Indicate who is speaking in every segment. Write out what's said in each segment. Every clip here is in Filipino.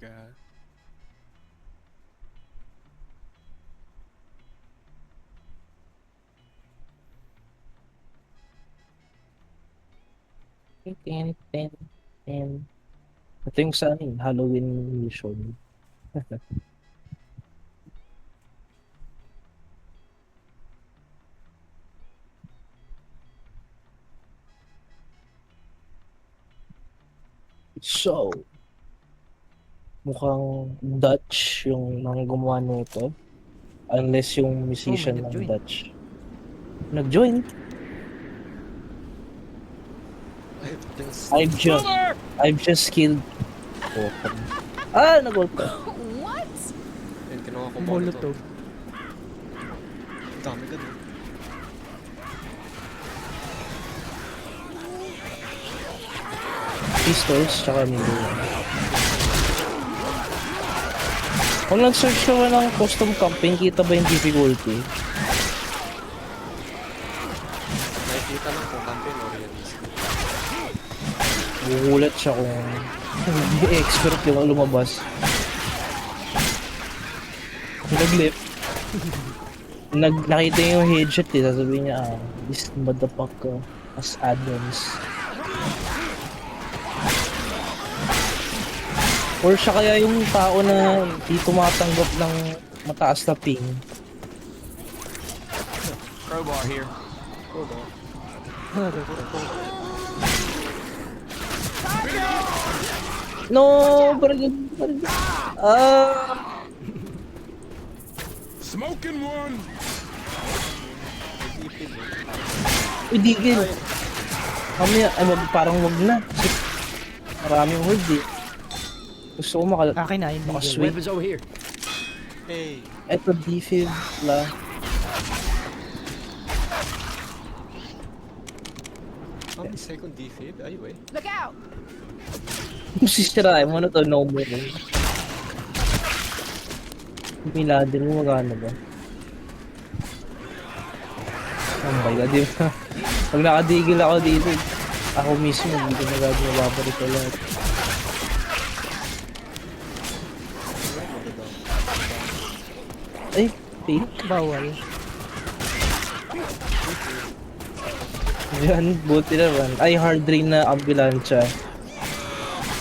Speaker 1: God.
Speaker 2: Ten, ten, ten. Ito yung sa ano, Halloween mission. So, mukhang Dutch yung mga gumawa nito. Unless yung
Speaker 3: Oh, may
Speaker 2: musician ng
Speaker 3: nag-join.
Speaker 2: Dutch. Nag-join. I've just, I've just killed. Oh, nag-ult ka.
Speaker 4: What?
Speaker 1: Yan, kinuha ko
Speaker 3: Molotov.
Speaker 1: Dami ka din.
Speaker 2: Pistols, tsaka minigun. Kung nag-search ka ng custom campaign, kita ba yung difficulty?
Speaker 1: Nakikita lang kung campaign o realistic.
Speaker 2: Gugulat siya kung hindi expert yung lumabas. Nag-lip. Nakita niya yung headshot eh, sasabihin niya, this motherfucker as add-ons. Or siya kaya yung tao na di tumatanggap ng mataas na ping.
Speaker 5: Crowbar here.
Speaker 2: No, baragad.
Speaker 5: Smoking one.
Speaker 2: Idigil. Kami, parang wag na. Kasi maraming hold eh. Gusto ko
Speaker 3: Akin na, hindi.
Speaker 2: makaswing.
Speaker 5: Weapons over here.
Speaker 1: Hey!
Speaker 2: Eto, defib la.
Speaker 1: Ang second defib? Ay, wey.
Speaker 4: Look out!
Speaker 2: Sisirain mo na to, no more. Miladin mo, magano ba? Oh my god, di ba? Pag nakadigil ako dito, ako mismo, hindi ko na gagawin mababalik ko lahat. Ay, fake.
Speaker 3: Bawal.
Speaker 2: Yan, buti naman. Ay, hard drain na ambulansya.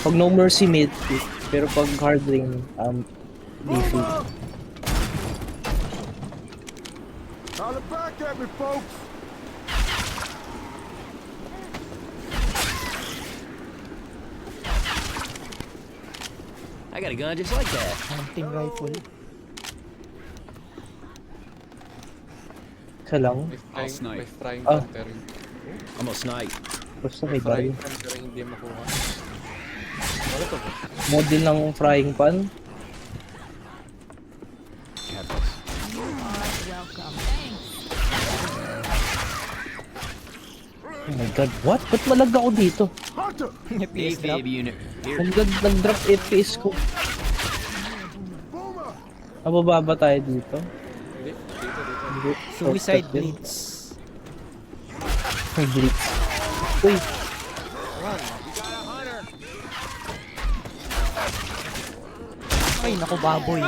Speaker 2: Pag no mercy, mid-pick. Pero pag hard drain, defeat.
Speaker 5: Holler back at me, folks. I got a gun just like that.
Speaker 3: Hunting rifle.
Speaker 2: Isa lang.
Speaker 1: May frying
Speaker 2: Ah.
Speaker 1: pan pero
Speaker 5: I'm gonna snipe.
Speaker 2: Basta
Speaker 1: may
Speaker 2: may baril.
Speaker 1: frying pan pero hindi makuha. Ano to ba?
Speaker 2: Model ng frying pan.
Speaker 5: Have this.
Speaker 4: Welcome. Thanks.
Speaker 2: Oh my god, what? Ba't malag ako dito?
Speaker 3: FPS drop.
Speaker 5: AFib unit. Here.
Speaker 2: Ang nag-drop FPS ko. Mabababa tayo dito.
Speaker 1: Hindi, dito.
Speaker 2: Hindi.
Speaker 3: Suicide
Speaker 2: Shortcut yun.
Speaker 3: Blitz.
Speaker 2: May blitz. Uy,
Speaker 3: Ay, naku baboy.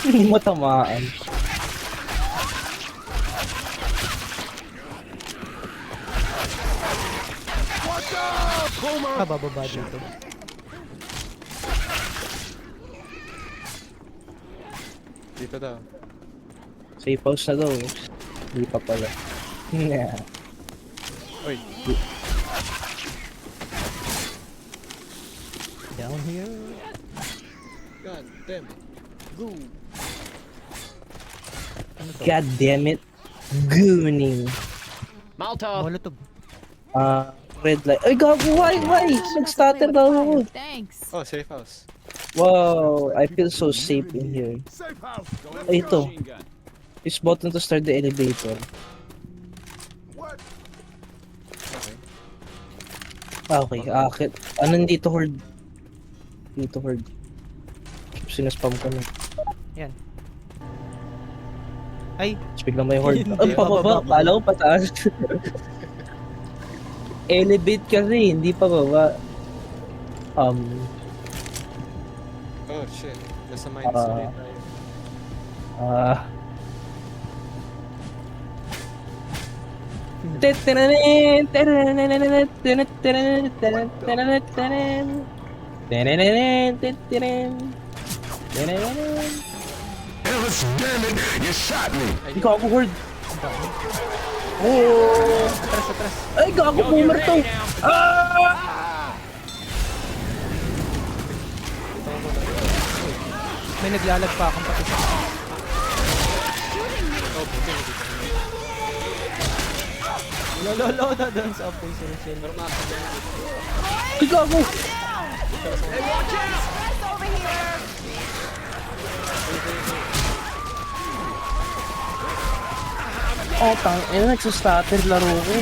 Speaker 2: hindi matamaan.
Speaker 3: Bababa dito.
Speaker 1: Dito daw.
Speaker 2: Safe house na daw. Hindi pa pala. Yeah.
Speaker 1: Uy,
Speaker 3: Down here.
Speaker 1: god damn it. Go!
Speaker 3: Ano to?
Speaker 2: God damn it. Gooning.
Speaker 5: Molotov.
Speaker 3: Molotov.
Speaker 2: Red light. Ay, gago, why? Nag-stutter daw ako.
Speaker 4: Thanks.
Speaker 1: Oh, safe house.
Speaker 2: Wow, I feel so safe in here.
Speaker 5: Safe house.
Speaker 2: Ay, ito.
Speaker 5: Machine gun.
Speaker 2: Use button to start the elevator.
Speaker 5: What?
Speaker 1: Okay.
Speaker 2: Okay, akit. Anong dito, horde? Dito, horde. Sinaspam ko na.
Speaker 3: Yan. Ay,
Speaker 2: Tapos biglang may horde.
Speaker 3: Hindi,
Speaker 2: Ay, pababa.
Speaker 3: bababa.
Speaker 2: Kala ko pataas. Elevate kasi, hindi pa baba.
Speaker 1: Oh shit. Nasa minus
Speaker 2: Ah.
Speaker 1: ulit tayo.
Speaker 6: Ellis, damn it, you shot me.
Speaker 2: Ay, gago, Horde. Oh! Ay, gago, boomer to. Ah!
Speaker 3: May naglalag pa akong pati sa...
Speaker 1: Oh, buti hindi ko.
Speaker 3: Lolo na doon sa apoy sa Rachel.
Speaker 1: Pero makakaya.
Speaker 2: Ay, gago. Oh, tang nagsastutter laro ko.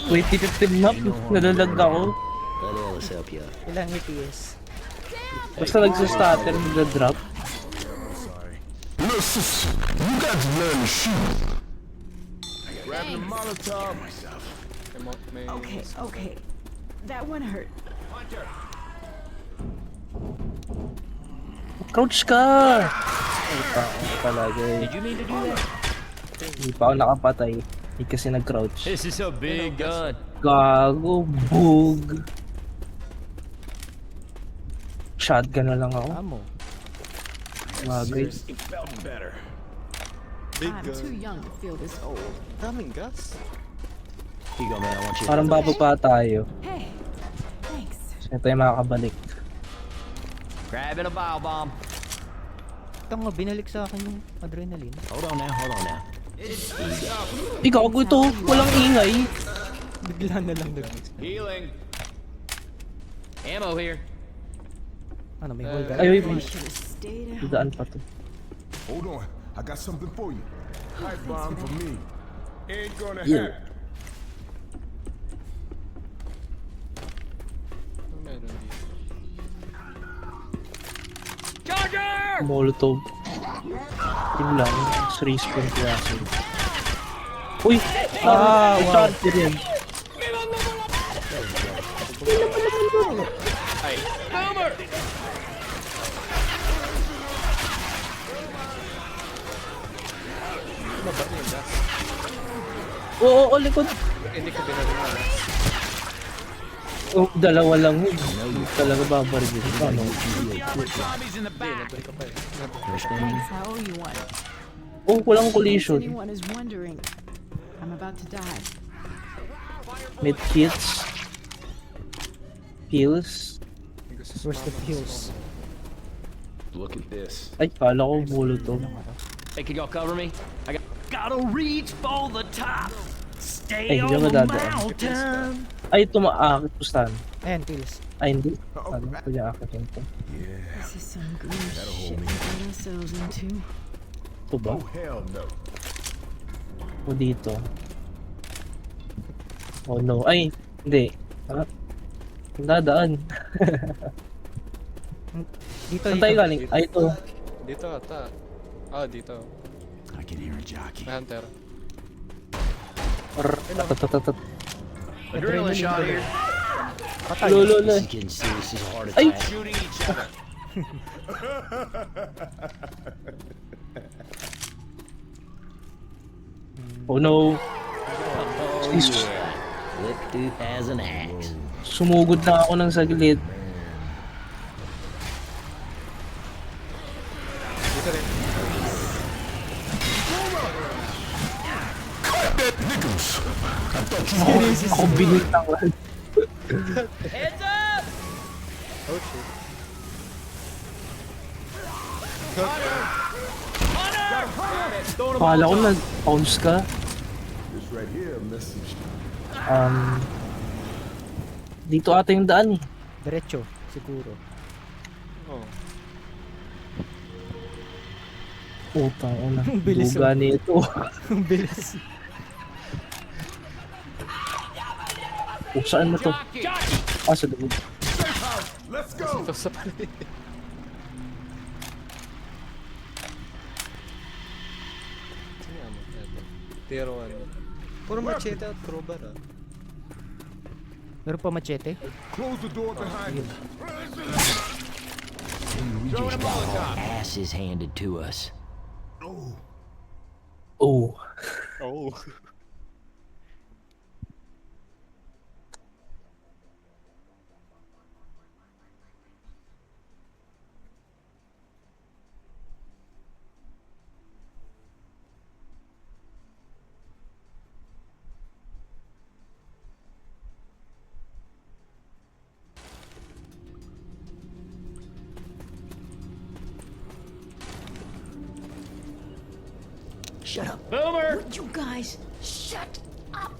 Speaker 2: Wait, 15 map, nalalag ako.
Speaker 5: Let Ellis help you.
Speaker 3: Ilang EPS?
Speaker 2: Basta nagsastutter, nagda-drop.
Speaker 6: Look, sister, you got to learn to shoot. Grab the Molotov.
Speaker 1: May...
Speaker 4: Okay, okay. That one hurt.
Speaker 2: Crouch ka! Ay, pa talaga eh.
Speaker 5: Did you mean to do that?
Speaker 2: Hindi pa ako nakapatay. Hindi kasi nag-crouch.
Speaker 5: This is a big gun.
Speaker 2: Gago, bug. Shotgun na lang ako.
Speaker 3: Amo.
Speaker 2: Bagay.
Speaker 6: It felt better.
Speaker 1: Big
Speaker 4: I'm too young to feel this old.
Speaker 1: Daming gas.
Speaker 5: Here you go, man. I want you to
Speaker 2: Parang
Speaker 5: have this.
Speaker 2: bababa tayo.
Speaker 4: Hey, thanks.
Speaker 2: Saan tayo makakabalik?
Speaker 5: Grabbing a bile bomb.
Speaker 3: Ito nga, binalik sa akin yung adrenaline.
Speaker 5: Hold on now, hold on now.
Speaker 2: Ikaw, gago ito. Walang ingay.
Speaker 3: Bigla na lang nag...
Speaker 5: Healing. Ammo here.
Speaker 3: Ano, may hold
Speaker 2: Ay, wait,
Speaker 4: I
Speaker 2: wait.
Speaker 4: should have stayed at home.
Speaker 2: Daan pa to.
Speaker 6: Hold on, I got something for you. Pipe bomb for me. Ain't gonna
Speaker 2: Yeah.
Speaker 6: happen.
Speaker 1: Ano meron dito?
Speaker 2: Molotov. Yun lang. 3 spawn klase. Uy! Ah, wow. Charger yan.
Speaker 1: Ay. Ano ba yung gas?
Speaker 2: Oo, likod.
Speaker 1: Hindi ko binalik na gas.
Speaker 2: Oh, dalawa lang yun. Hindi talaga babarigin. Paano?
Speaker 1: Hindi, nabalik ko pa eh.
Speaker 4: Thanks, I owe you one.
Speaker 2: Oh, walang
Speaker 4: In case
Speaker 2: collision.
Speaker 4: anyone is wondering, I'm about to die.
Speaker 2: Medkits. Pills.
Speaker 1: May gusto
Speaker 3: Where's the
Speaker 1: sumama.
Speaker 3: pills?
Speaker 6: Look at this.
Speaker 2: Ay, kala ko Molotov.
Speaker 5: Hey, can y'all cover me? I got. Gotta reach for the top.
Speaker 2: Ay,
Speaker 5: Stay
Speaker 2: hindi ako dadaan.
Speaker 5: mountain.
Speaker 2: Ay, tumaakit po saan?
Speaker 3: Ayan, pills.
Speaker 2: Ay, hindi. Ano? Kaya akit yun to.
Speaker 4: This is some green shit we got ourselves into.
Speaker 2: Ito ba?
Speaker 6: Oh, hell no.
Speaker 2: O dito? Oh no. Ay, hindi. Ah, dadaan.
Speaker 3: Dito,
Speaker 2: Saan tayo
Speaker 3: dito.
Speaker 2: galing? Ay, ito.
Speaker 1: Dito ata. Ah, dito.
Speaker 6: I can hear a jockey.
Speaker 1: May hunter.
Speaker 2: Tatatat.
Speaker 5: Adrenaline shot here.
Speaker 3: Patay.
Speaker 2: Lolo na.
Speaker 5: This is getting serious. This is a heart
Speaker 2: Ay!
Speaker 5: attack. Shooting each other.
Speaker 2: Oh no.
Speaker 5: Oh
Speaker 2: Jesus.
Speaker 5: yeah. Look who has an axe.
Speaker 2: Sumugod na ako ng saglit.
Speaker 1: Dito rin.
Speaker 6: Cut that Nichols. I thought you
Speaker 2: Ako binitawan.
Speaker 5: Heads up!
Speaker 1: Oh shit.
Speaker 2: Akala ko nag-pounce ka.
Speaker 6: This right here, message.
Speaker 2: Dito ata yung daan eh.
Speaker 3: Diretso, siguro.
Speaker 1: Oh.
Speaker 2: Utang una.
Speaker 3: Bilis,
Speaker 2: Duga nito.
Speaker 3: Ang bilis.
Speaker 2: Oh, saan na to? Ah, sa loob.
Speaker 6: Let's go.
Speaker 1: Ito sa paligid. Ano? Eto. Tier 1. Puro machete at crowbar ah.
Speaker 3: Meron pa machete?
Speaker 6: Close the door behind you.
Speaker 5: We just got our asses handed to us.
Speaker 6: Oh,
Speaker 2: Oh.
Speaker 1: Oo.
Speaker 4: Shut up.
Speaker 5: Boomer!
Speaker 4: Would you guys shut up?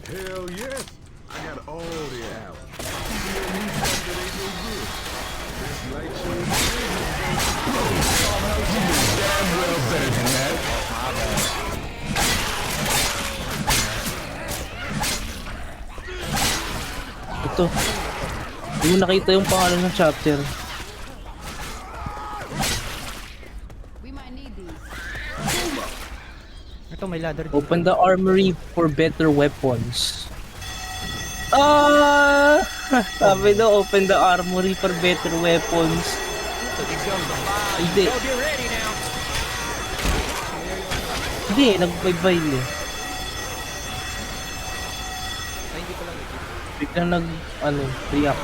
Speaker 6: hell yes. I got all the out. That ain't no good. This light show damn well better than that.
Speaker 2: Ito. Hindi mo nakita yung pangalan ng chapter.
Speaker 4: We might need these.
Speaker 3: Ito, may ladder dito.
Speaker 2: Open the armory for better weapons. Ah! Sabi daw, open the armory for better weapons. Hindi.
Speaker 5: Get ready now.
Speaker 2: Hindi, nag-bye-bye eh.
Speaker 1: Ay, hindi ko lang ikip.
Speaker 2: Biglang react.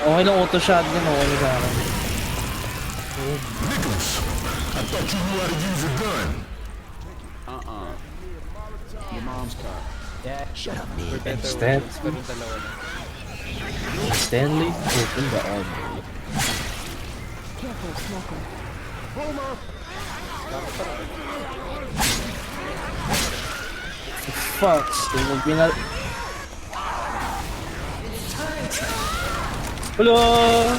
Speaker 2: Okay lang auto shotgun, okay lang sa akin.
Speaker 6: Nicholas, I thought you knew how to use a gun.
Speaker 5: Your mom's car. Dad, shut up,
Speaker 1: For
Speaker 5: Nick.
Speaker 1: better
Speaker 2: Step.
Speaker 1: weapons, pero dalawa lang.
Speaker 2: Stanley, open the armory.
Speaker 4: Careful, smoker.
Speaker 6: Boomer,
Speaker 2: Fuck, still binal... Hello!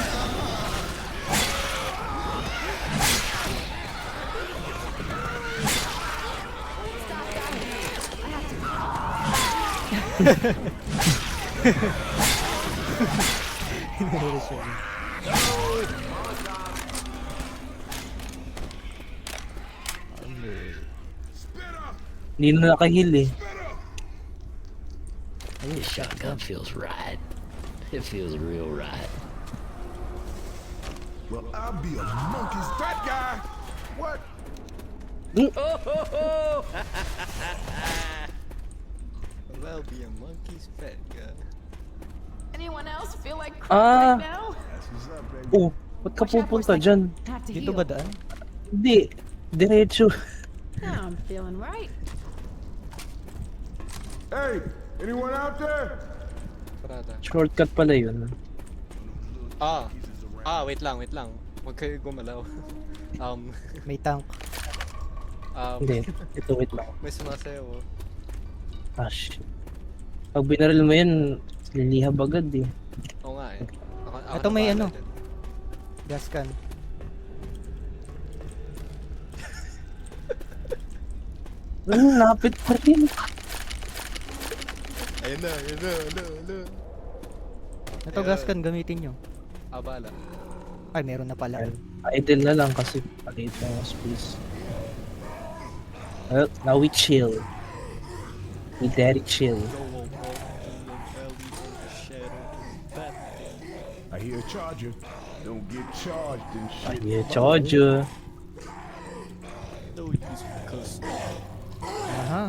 Speaker 2: Hindi na nakahil eh.
Speaker 5: This shotgun feels right. It feels real right.
Speaker 6: well, I'll be a monkey's fat guy. What?
Speaker 1: Well, be a monkey's pet, guy.
Speaker 4: Anyone else feel like
Speaker 2: Ah.
Speaker 4: right now?
Speaker 6: That's what's up, baby.
Speaker 2: Oh, ba't ka pupunta dyan?
Speaker 4: Have to
Speaker 3: Dito
Speaker 4: heal.
Speaker 3: ba daan?
Speaker 2: Hindi, diretso.
Speaker 4: Now I'm feeling right.
Speaker 6: Hey, anyone out there?
Speaker 1: Parada.
Speaker 2: Shortcut pala yun.
Speaker 1: Wait lang. Huwag kayo gumalaw.
Speaker 3: May tank.
Speaker 2: Hindi, ito wait lang.
Speaker 1: May sumasayaw oh.
Speaker 2: Ah, shit. Pag binaril mo yan, lilihab agad eh.
Speaker 1: Oo nga eh. Ako
Speaker 3: Ito
Speaker 1: na
Speaker 3: may
Speaker 1: bahala
Speaker 3: ano.
Speaker 1: dyan.
Speaker 3: Gas can.
Speaker 2: Lapit pa rin.
Speaker 1: Ayun na.
Speaker 3: Ito gas can, gamitin nyo.
Speaker 1: Bala.
Speaker 3: Ay, meron na pala.
Speaker 2: Idle na lang kasi paliit na yung space. Well, now we chill. We daddy chill.
Speaker 6: I hear a charger. Don't get charged and shit.
Speaker 2: Yeah, charger.
Speaker 3: Aha.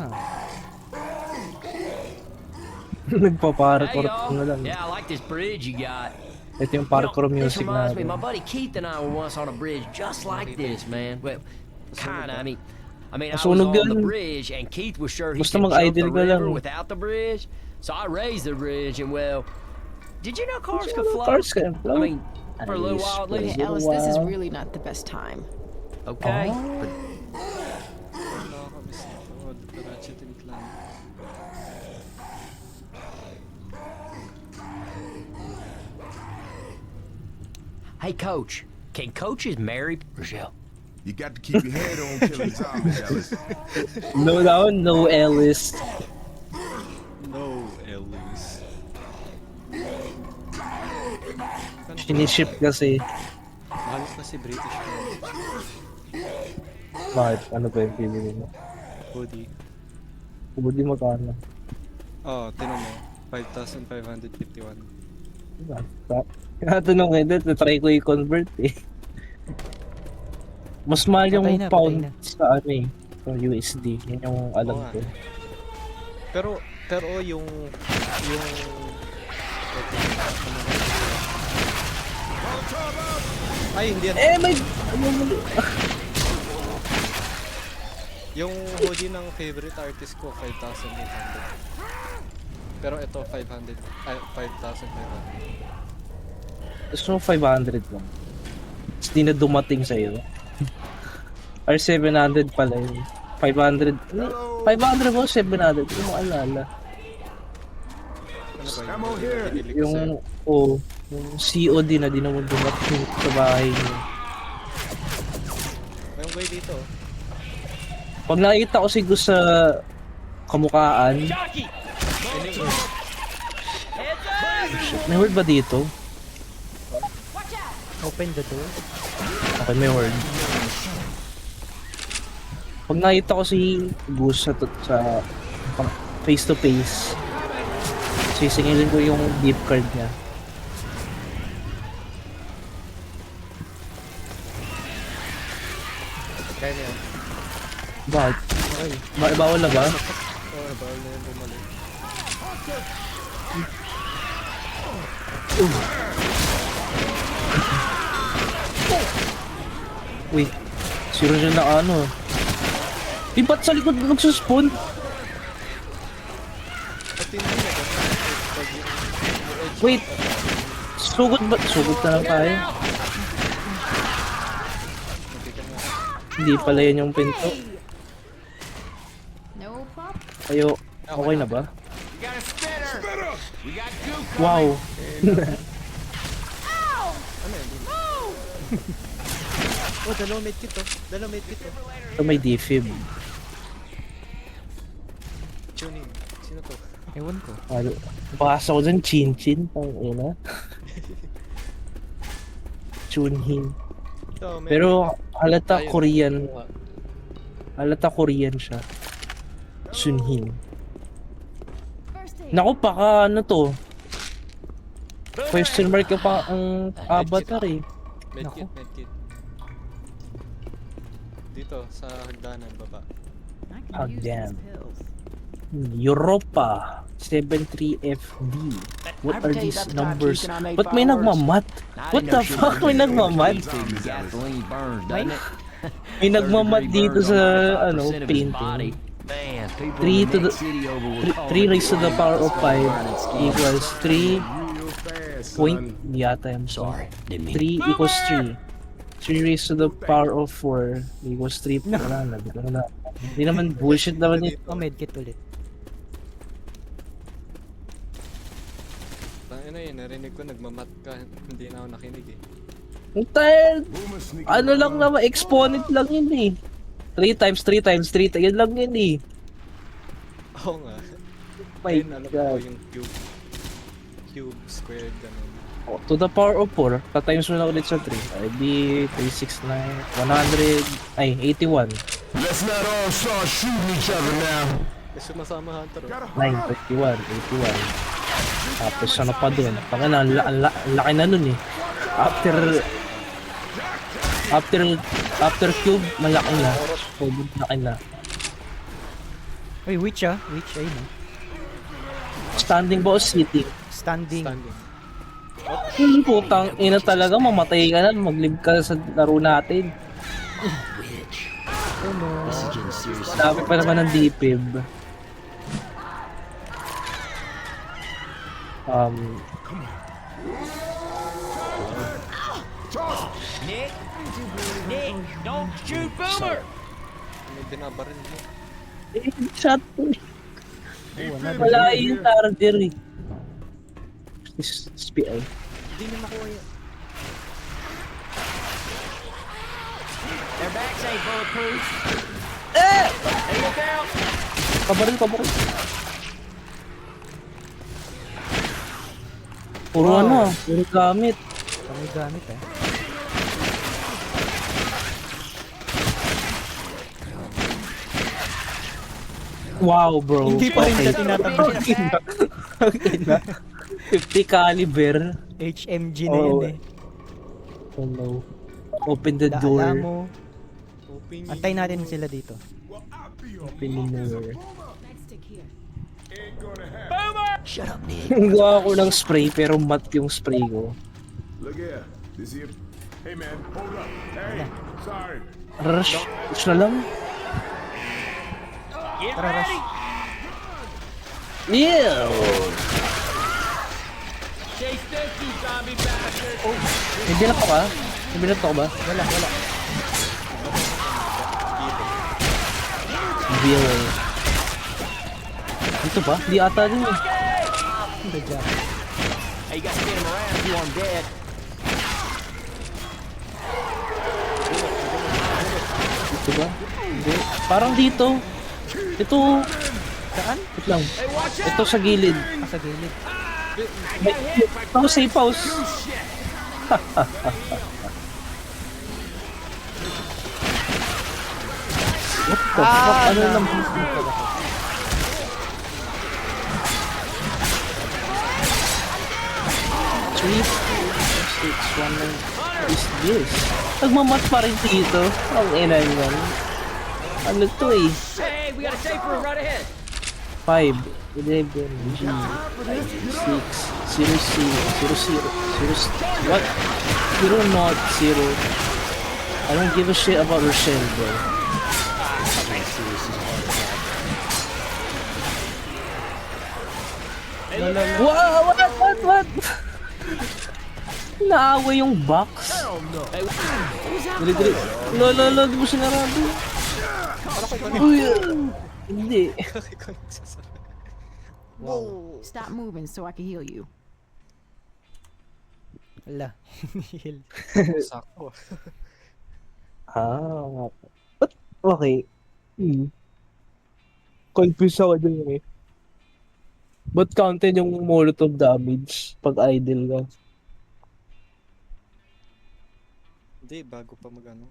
Speaker 2: Nagpa-parkour
Speaker 5: Hey,
Speaker 2: na
Speaker 5: y'all.
Speaker 2: lang.
Speaker 5: Yeah, I like this bridge you got.
Speaker 2: Ito yung
Speaker 5: You know,
Speaker 2: parkour
Speaker 5: this
Speaker 2: music
Speaker 5: reminds me,
Speaker 2: natin.
Speaker 5: my buddy Keith and I were once on a bridge just like this, man. Well, kinda. I mean, I was
Speaker 2: Masunog
Speaker 5: on the
Speaker 2: yan.
Speaker 5: bridge, and Keith was sure he
Speaker 2: Basta
Speaker 5: could jump the
Speaker 2: mag-idle ka lang.
Speaker 5: river without the bridge. So I raised the bridge, and well, did you know cars
Speaker 2: Did you
Speaker 5: could
Speaker 2: know
Speaker 5: float?
Speaker 2: cars can float?
Speaker 5: I mean, for a little while at
Speaker 2: Nice.
Speaker 5: least.
Speaker 4: Okay, Alice, this is
Speaker 2: Wow.
Speaker 4: really not the best time.
Speaker 5: Okay,
Speaker 2: Oh.
Speaker 5: but
Speaker 1: Nakakamiss na ito. Ratchet and Clank.
Speaker 5: hey, Coach, can coaches marry Rochelle?
Speaker 6: You got to keep your head on killing zombies, Alice.
Speaker 2: No, no, Ellis.
Speaker 1: No, Ellis.
Speaker 2: Siniship kasi.
Speaker 1: Halos na si British ko.
Speaker 2: Bakit? Ano ba yung feeling mo?
Speaker 1: Hoodie.
Speaker 2: Kubod yung magkano.
Speaker 1: Oh, tinan mo. 5,551.
Speaker 2: Diba? Tinatanong ko din, try ko i-convert eh. Mas mahal yung
Speaker 3: Patay na,
Speaker 2: pound
Speaker 3: patay na.
Speaker 2: sa ano eh. Sa USD. Yan yung alam
Speaker 1: Oo nga.
Speaker 2: ko.
Speaker 1: Pero yung ay hindi yan.
Speaker 2: Eh, may... Ano mo?
Speaker 1: Yung hoodie ng favorite artist ko 5,800. Pero ito 500 ay 5,500.
Speaker 2: Gusto mo 500 lang. Tapos di na dumating sa'yo. Or 700 pala yun. 500. Hindi, 500 mo, 700. Hindi mo alala.
Speaker 1: Ano ba yun?
Speaker 6: Ammo here.
Speaker 1: Binili ko sa'yo.
Speaker 2: Yung COD na di naman dumating sa bahay niyo.
Speaker 1: May way dito.
Speaker 2: Pag nakikita ko si Gus sa kamukhaan,
Speaker 1: Anyway,
Speaker 2: may word ba dito?
Speaker 3: Open the door.
Speaker 2: Okay, may word. Pag nakita ko si Gus sa face to face, sisingilin ko yung gift card niya.
Speaker 1: kaya na yan.
Speaker 2: Bakit? Bawal na ba?
Speaker 1: Oh, bawal na yan bumalik.
Speaker 2: Wait, zero dyan na ano. Eh, ba't sa likod nagsuspawn?
Speaker 1: At hindi na ba? Pag
Speaker 2: Wait, sugod ba? Sugod na lang tayo.
Speaker 1: hindi ka na.
Speaker 2: Hindi pala yun yung pinto.
Speaker 4: No pop.
Speaker 2: Ayo, okay na ba? Wow.
Speaker 1: Oh, dalawang medkit to. Dalawang medkit to.
Speaker 2: Ito may defib.
Speaker 1: Tuning. Sino to?
Speaker 3: Ewan ko.
Speaker 2: Ano? Baka ko dyan, chin-chin. Ang ina. Chunhin.
Speaker 1: Ito, may...
Speaker 2: Pero halata
Speaker 1: Ayun.
Speaker 2: Korean. Halata Korean siya. Sunhin.
Speaker 4: First aid.
Speaker 2: Naku, baka ano to? Question mark ka pa ang avatar eh.
Speaker 1: Medkit, medkit. Dito, sa hagdanan, baba.
Speaker 4: I
Speaker 2: Oh,
Speaker 4: can use
Speaker 2: damn.
Speaker 4: these pills.
Speaker 2: Europa 73FD. What are these numbers?
Speaker 5: Can I make
Speaker 2: Ba't may
Speaker 5: fireworks?
Speaker 2: nagmamat?
Speaker 5: I
Speaker 2: What
Speaker 5: didn't
Speaker 2: the
Speaker 5: know she
Speaker 2: fuck?
Speaker 5: was
Speaker 2: May
Speaker 5: gonna
Speaker 2: nagmamat?
Speaker 5: figure gasoline burns, doesn't it?
Speaker 2: May nagmamat dito sa ano,
Speaker 5: 35% of his body.
Speaker 2: painting.
Speaker 5: Man, people
Speaker 2: 3
Speaker 5: in
Speaker 2: to
Speaker 5: the
Speaker 2: the
Speaker 5: next city over will call
Speaker 2: 3
Speaker 5: it
Speaker 2: raised to the power of 5
Speaker 5: burning skin.
Speaker 2: equals 3
Speaker 6: Real fast,
Speaker 2: point
Speaker 6: son.
Speaker 2: yata yung
Speaker 5: Sorry, didn't mean
Speaker 2: 3 equals 3. 3 raised to the power of 4 equals 3. Wala na, di ko na. Hindi naman bullshit naman ito.
Speaker 3: Oh, medkit ulit.
Speaker 1: Ano yun, narinig ko nagmamat ka. Hindi na ako nakinig eh.
Speaker 2: Ang tired.
Speaker 6: Boomer sneaking
Speaker 2: Ano lang
Speaker 6: around.
Speaker 2: naman, exponent lang yun eh. 3 times 3 times 3, yun lang yun eh.
Speaker 1: Oo nga.
Speaker 2: My
Speaker 1: Ayun, alam ko
Speaker 2: God.
Speaker 1: yung cube. Cube, squared, ganun.
Speaker 2: Oh, to the power of 4, pa-times mo na ulit sa 3. Ay di 369, 100, ay 81.
Speaker 6: Let's not all start shooting each other now.
Speaker 1: Eh, sumasama Hunter.
Speaker 6: Got a
Speaker 2: 9, 31, 81. Tapos ano pa dun? Pangina, ang laki na nun eh. After cube, malaki na. So, malaki na.
Speaker 3: Uy, witch ah. Witch, ayun ah.
Speaker 2: Standing ba o sitting?
Speaker 3: Standing.
Speaker 1: Standing.
Speaker 2: Hindi putang ina talaga, mamatay ka na, mag-live ka sa laro natin.
Speaker 5: Witch. This is getting serious.
Speaker 2: Dami pa naman ng DPIB.
Speaker 5: Nick, don't shoot Boomer.
Speaker 1: May binabaril mo.
Speaker 2: Shot ko. Wala yung charger eh. SPI.
Speaker 1: Hindi na makuha yun.
Speaker 5: Their backs ain't bulletproof.
Speaker 2: Kabaril. Puro ano, puro gamit.
Speaker 3: Kami gamit eh.
Speaker 2: Wow, bro.
Speaker 3: Hindi pa rin siya
Speaker 2: Okay.
Speaker 3: tinatanggap.
Speaker 2: Okay na. 50 caliber.
Speaker 3: HMG na
Speaker 2: Oh,
Speaker 3: yan eh.
Speaker 2: Oh no. Open the
Speaker 3: Daala
Speaker 2: door.
Speaker 3: mo.
Speaker 1: Hoping
Speaker 3: Antay natin sila dito.
Speaker 2: Open the door.
Speaker 5: Shut up, Nick.
Speaker 2: Gawa ko ng spray pero mat yung spray ko.
Speaker 6: Look here. This here. Hey man, hold up. Hey, sorry.
Speaker 2: Rush na lang.
Speaker 3: Tara, rush.
Speaker 2: Yeah! May bilat ko ka? May bilat ko ba?
Speaker 3: Wala.
Speaker 2: Bill. Dito ba? Di ata din eh.
Speaker 3: Good job.
Speaker 5: Hey, you gotta spin him around if you want him dead.
Speaker 2: Dito ba? Hindi. Parang dito. Ito.
Speaker 3: Saan?
Speaker 2: Wait lang. Ito sa gilid.
Speaker 3: Sa gilid.
Speaker 2: Ito safe house. What the fuck? Ano naman? Three, six, one, nine. What is this? Nagmamat pa rin dito. Ang ina yan. Ano to eh?
Speaker 5: Hey, we got a safe room right ahead.
Speaker 2: 5, 11, G, 6, 0, 0, 0, 0, 0, what? 0, not 0. I don't give a shit about Rochelle, bro. Wow, what? Naaway yung box. Dali. Lo, di mo sinarado. Uy, hindi.
Speaker 4: Stop moving so I can heal you.
Speaker 3: Wala. Heal.
Speaker 1: sakto.
Speaker 2: Ah, but okay. Confused ako dun eh. But counted yung molotov damage pag idle ka.
Speaker 1: Hindi, bago pa magano.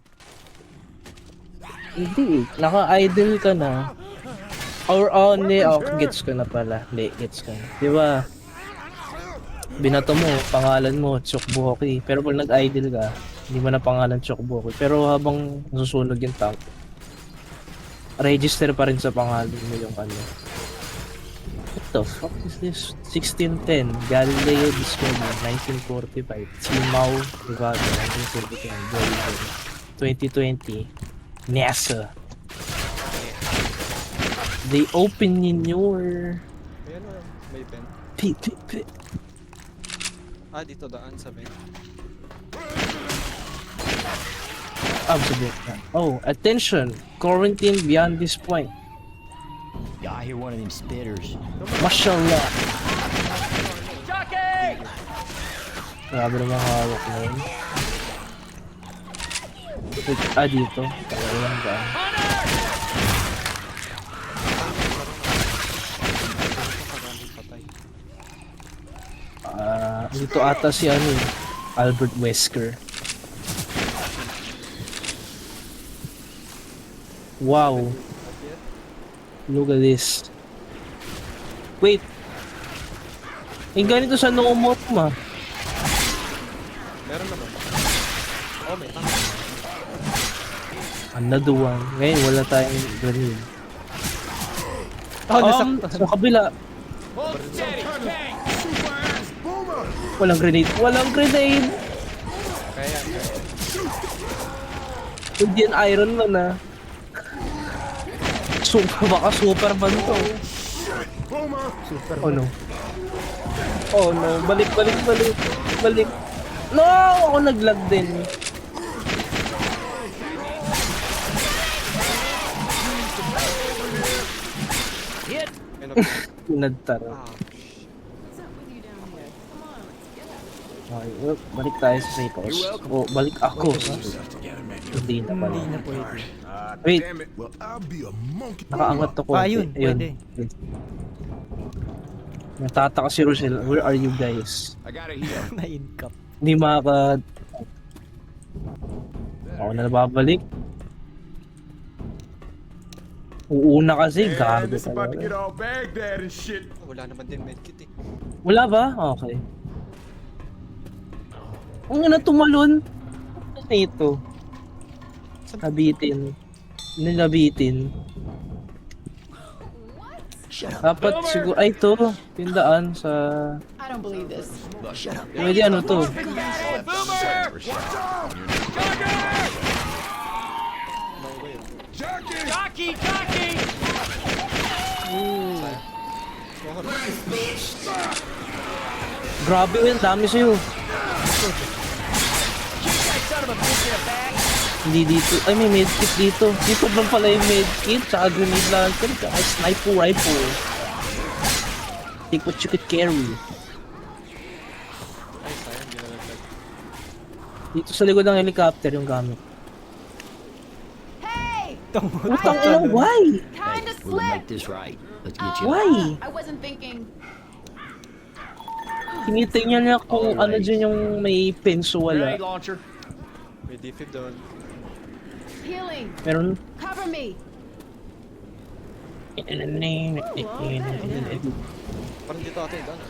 Speaker 2: Hindi eh. Naka-idle ka na. Or only, gets ko na pala. Hindi, gets ko na. Diba? Binato mo, pangalan mo, Chokboki. Pero pag nag-idle ka, hindi mo na pangalan Chokboki. Pero habang nasusunog yung tank, register pa rin sa pangalan mo yung ano. What the fuck is this? 1610, Galileo discovered, 1945. Simao, Nevada, 1972. 2020, NASA. They open in your...
Speaker 1: Ayan na, may pen.
Speaker 2: P.
Speaker 1: Dito daan sa pen.
Speaker 2: Absolute na. Oh, attention! Quarantine beyond this point.
Speaker 5: Yeah, I hear one of them spitters.
Speaker 2: Mashallah. Grabe naman hawak na yun. Wait, dito. Talaga lang ba?
Speaker 1: Patay.
Speaker 2: Dito ata si ano eh, Albert Wesker. Wow. Look at this. Wait. Ganito sa Nomot ma.
Speaker 1: Meron na ba? Oh, may tank.
Speaker 2: Another one. Ngayon wala tayong grenade.
Speaker 3: Oh, nasakto.
Speaker 2: Sa kabila. Walang grenade.
Speaker 1: Kaya.
Speaker 2: Hindi yan Iron Man ah. Baka Superman to. Oh no. Oh no. Balik. No! Ako naglag din.
Speaker 1: Ayun na.
Speaker 2: Pinagtara. Okay, well, balik tayo sa safe house. Oh, balik ako. Hindi na pala.
Speaker 3: Hindi na pwede.
Speaker 2: Wait,
Speaker 6: Damn it. Well, I'll be a monkey.
Speaker 2: nakaangat ako.
Speaker 3: Ayun, pwede.
Speaker 2: Natataka si Rochelle. Where are you guys?
Speaker 6: I got it here.
Speaker 3: Na-incap.
Speaker 2: Hindi makaka... Ako na nababalik. Uuna kasi,
Speaker 6: Man,
Speaker 2: gago
Speaker 6: this about to get
Speaker 2: talaga.
Speaker 6: all Baghdad and shit.
Speaker 1: Wala naman din medkit eh.
Speaker 2: Wala ba? Okay. Ang ina tumalon. Ano ito? Nabitin. Nilabitin. Dapat siguro, ay ito, tindaan sa,
Speaker 4: I don't believe this.
Speaker 2: pwede ano to? Grabe yun, dami sa'yo. Hindi dito, ay may medkit dito. Dito lang pala yung medkit, tsaka grenade launcher, tsaka sniper rifle. Take what you could carry.
Speaker 1: Ay, sayang, di nalaglag.
Speaker 2: Dito sa likod ng helicopter yung gamit.
Speaker 4: Hey!
Speaker 2: Utang ina, why?
Speaker 4: Kinda
Speaker 5: We'll make
Speaker 4: slipped.
Speaker 5: this right. Let's get you.
Speaker 2: Why?
Speaker 4: I wasn't thinking.
Speaker 2: Tinitingnan niya kung ano dyan yung may penso wala.
Speaker 5: Grenade launcher.
Speaker 1: May defib doon.
Speaker 4: Healing.
Speaker 2: Meron.
Speaker 4: Cover me.
Speaker 1: Parang dito ata yung daan.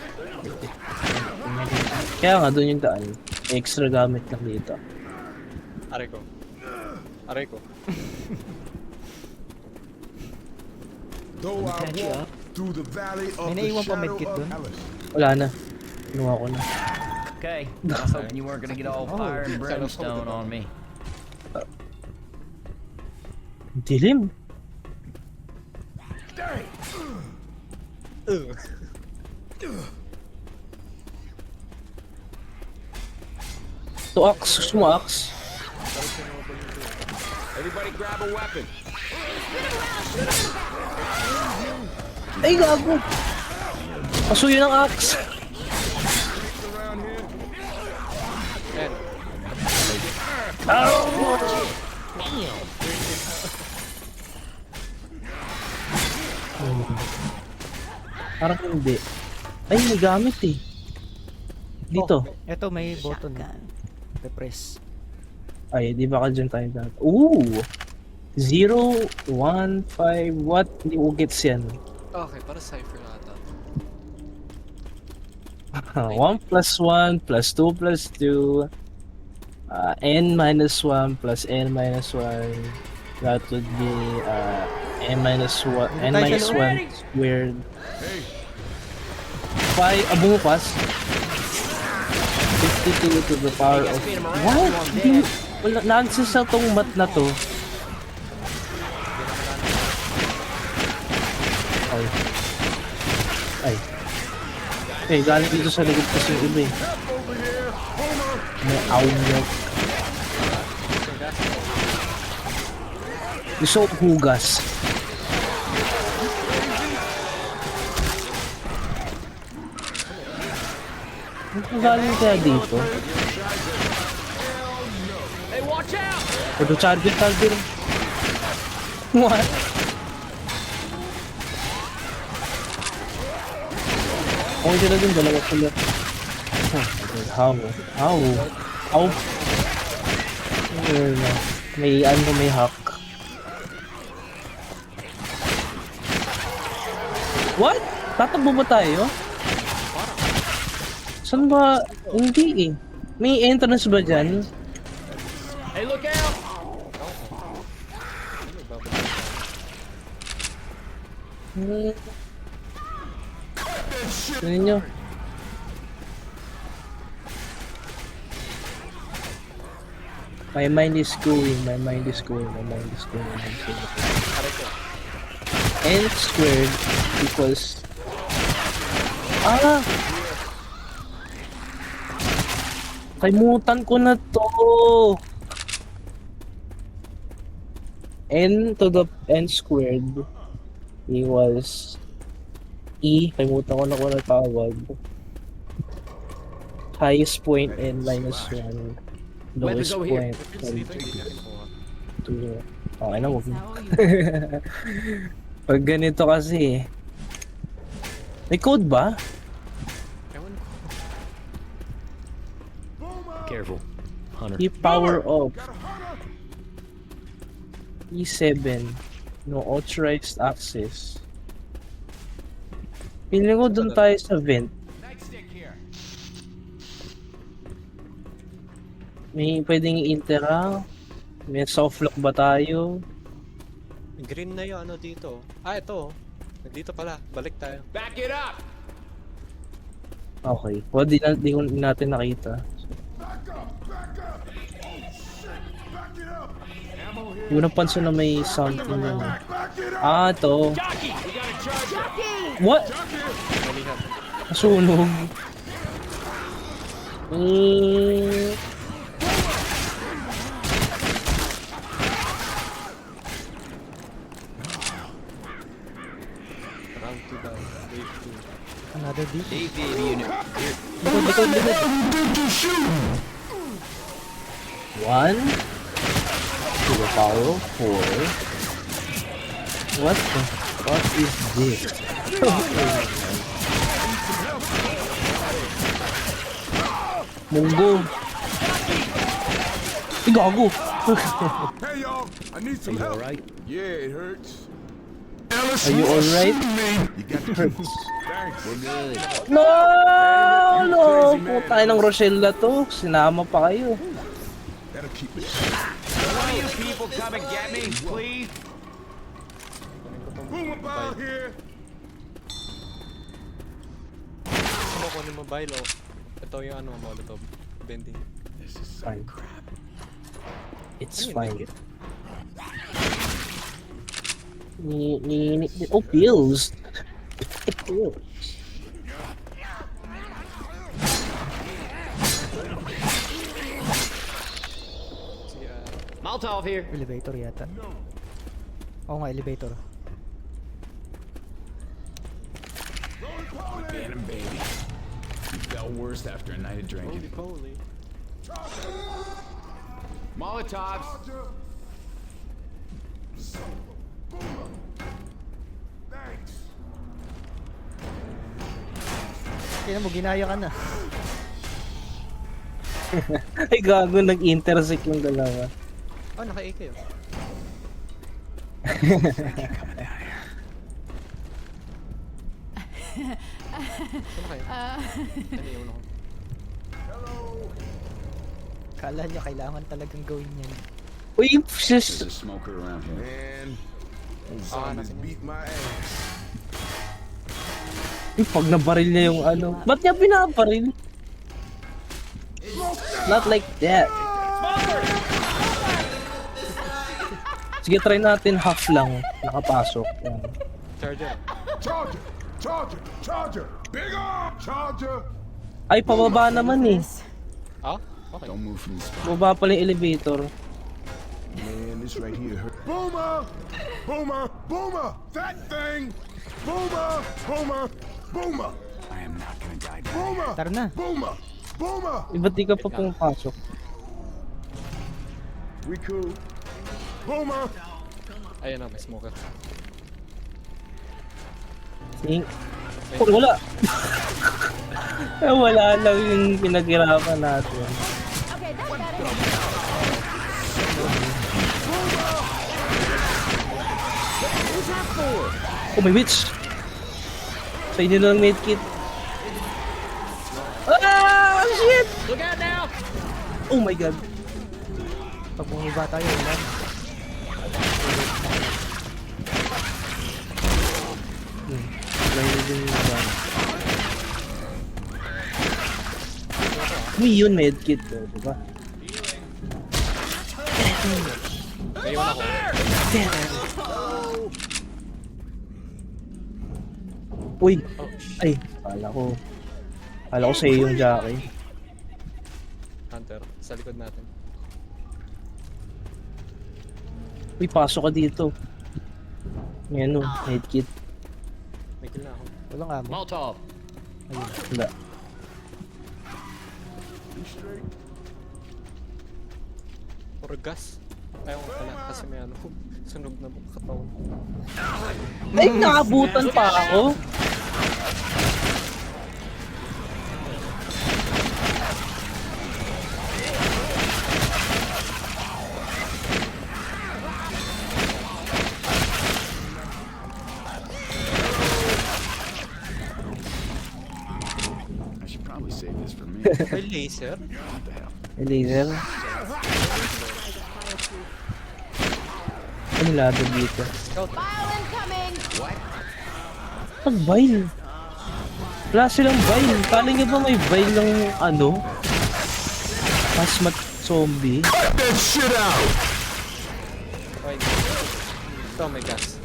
Speaker 2: Kaya nga doon yung daan. Extra gamit lang dito.
Speaker 1: Aray ko. Aray ko.
Speaker 6: Though I
Speaker 3: catch you
Speaker 6: walk
Speaker 3: up.
Speaker 6: through the valley of
Speaker 3: May
Speaker 6: the
Speaker 3: naiwan pa
Speaker 6: shadow
Speaker 3: medkit
Speaker 6: of
Speaker 3: dun?
Speaker 6: Hellish.
Speaker 2: Wala na. Kinuha ko na.
Speaker 5: Okay. I was hoping you weren't gonna get all fire and brimstone on me.
Speaker 2: Dilim. To axe, gusto mo axe?
Speaker 6: Everybody grab a weapon.
Speaker 2: Ay, gago! Pasuyo ng axe!
Speaker 6: Around here.
Speaker 1: Ayan.
Speaker 2: Parang hindi. Ay, may gamit eh. Dito.
Speaker 3: Ito may button. Repress.
Speaker 2: Ay, di ba ka dyan tayo dati? Ooh! 0, 1, 5, what? Hindi ko gets yan.
Speaker 1: Okay, para cipher na ata.
Speaker 2: 1 plus 1 plus 2 plus 2 n minus 1 plus n minus 1 that would be n minus 1 n minus 1 squared 5 bumukas 52 to the power of what? Hindi, wala, nonsense na tong mat na to. Ay. Ay. Eh, galing dito sa likod kasi yung iba eh. May awnyok. Gusto ko hugas. Ano galing kaya dito?
Speaker 5: Hey, watch out!
Speaker 2: Pwede charger. What? Okay sila dun, dalawa sila. How? May ano, may hack. What? Tatakbo ba tayo? Saan ba? Hindi eh. May entrance ba dyan?
Speaker 5: Hey, look out!
Speaker 2: Tignan nyo. My mind is going. N squared equals... Kalimutan ko na to! N to the N squared equals... kalimutan ko na kung ano tawag. Highest point N minus 1.
Speaker 5: Weapons
Speaker 2: Lowest
Speaker 5: over here.
Speaker 2: point
Speaker 1: Weapons dito, hindi niya kinuha.
Speaker 2: 2. Okay na, wag na. Pag ganito kasi may code ba?
Speaker 1: Ewan ko.
Speaker 5: Careful, Hunter.
Speaker 2: Keep power off. E7. No authorized access. Feeling ko dun tayo sa vent. May pwedeng interact. May soft lock ba tayo?
Speaker 1: Green na yung ano dito. Ah, ito. Dito pala. Balik tayo.
Speaker 2: Okay. Well, di natin nakita. Hindi ko napansin na may something na. Ah, ito. What?
Speaker 1: Malihan.
Speaker 2: Nasunog. Eh...
Speaker 1: Round 2 daw. Wave 2.
Speaker 3: Another D.
Speaker 5: AV unit.
Speaker 3: Likod.
Speaker 2: One to the power of 4. What is this? Munggo. Ay, gago.
Speaker 6: Hey y'all, I need some help.
Speaker 2: alright?
Speaker 6: Yeah, it hurts.
Speaker 2: Are you alright?
Speaker 6: You got the tools. Thanks. We're good.
Speaker 2: No! Puta ng Rochelle na to. Sinama pa kayo.
Speaker 6: That'll keep it.
Speaker 5: People come and get me, please.
Speaker 6: Boom about here.
Speaker 1: Gusto mo kunin mobile o? Ito yung ano, molotov. Bending.
Speaker 6: This is
Speaker 2: Fine.
Speaker 6: crap.
Speaker 2: It's fine. Oh, pills. Pills.
Speaker 1: Si,
Speaker 5: Molotov here.
Speaker 3: Elevator yata. Oo nga, elevator.
Speaker 6: Get him, baby. You felt worse after a night of
Speaker 1: holy
Speaker 6: drinking.
Speaker 1: holy.
Speaker 5: Molotovs.
Speaker 6: Thanks.
Speaker 3: Kaya mo, ginaya ka na.
Speaker 2: Ay, gago. Nag-intersect yung dalawa.
Speaker 1: Oh, naka-AK yun. Saan kayo? Ano yung ako?
Speaker 3: Kala niya kailangan talagang gawin yan.
Speaker 2: Uy,
Speaker 6: There's
Speaker 2: sis.
Speaker 6: a smoker around here. Man, those zombies
Speaker 1: nothing.
Speaker 6: beat my ass.
Speaker 2: Uy, pag nabaril niya yung ano. Ba't niya binabaril? Not like that. Sige, try natin half lang. Nakapasok. Yan.
Speaker 1: Charger.
Speaker 6: Charger! Charger! Charger! Big arm! Charger!
Speaker 2: Ay, pababa naman eh.
Speaker 1: Ah? Okay.
Speaker 6: Don't move from the spot.
Speaker 2: Baba pala yung elevator.
Speaker 6: Man, this right here hurt. Boomer! Boomer! Boomer! That thing! Boomer! Boomer! Boomer! I am not gonna die. Boomer!
Speaker 3: Tara na.
Speaker 6: Boomer! Boomer!
Speaker 2: Iba't di ka pa pumapasok.
Speaker 6: We cool. Boomer!
Speaker 1: Ayun na, may smoker.
Speaker 2: Ting. Oh, wala. Wala lang yung pinaghirapan natin. Oh, may witch! Sa inyo lang medkit. Ah! Shit!
Speaker 5: Look out now.
Speaker 2: Oh my god.
Speaker 3: Pag bumaba tayo, wala.
Speaker 2: Lagi din yung ban. May yun medkit to, diba?
Speaker 1: Naiwan ako.
Speaker 2: Uy!
Speaker 1: Oh,
Speaker 2: Ay, kala ko sa'yo yung Jackie.
Speaker 1: Hunter. Sa likod natin.
Speaker 2: Uy, pasok ka dito. May ano, medkit.
Speaker 1: May kill na ako.
Speaker 3: Walang amo.
Speaker 5: Molotov.
Speaker 2: Wala.
Speaker 1: Puro gas. Ayaw ko pala kasi may ano. Sunog na buong katawan.
Speaker 2: Ay, nakabutan pa ako.
Speaker 1: May laser?
Speaker 2: May laser. Ano lado dito?
Speaker 1: Scout.
Speaker 2: Ang vial. Wala silang vial. Kala nyo ba may vial ng ano? Hazmat zombie?
Speaker 6: That shit out!
Speaker 1: Okay. Ito, may gas.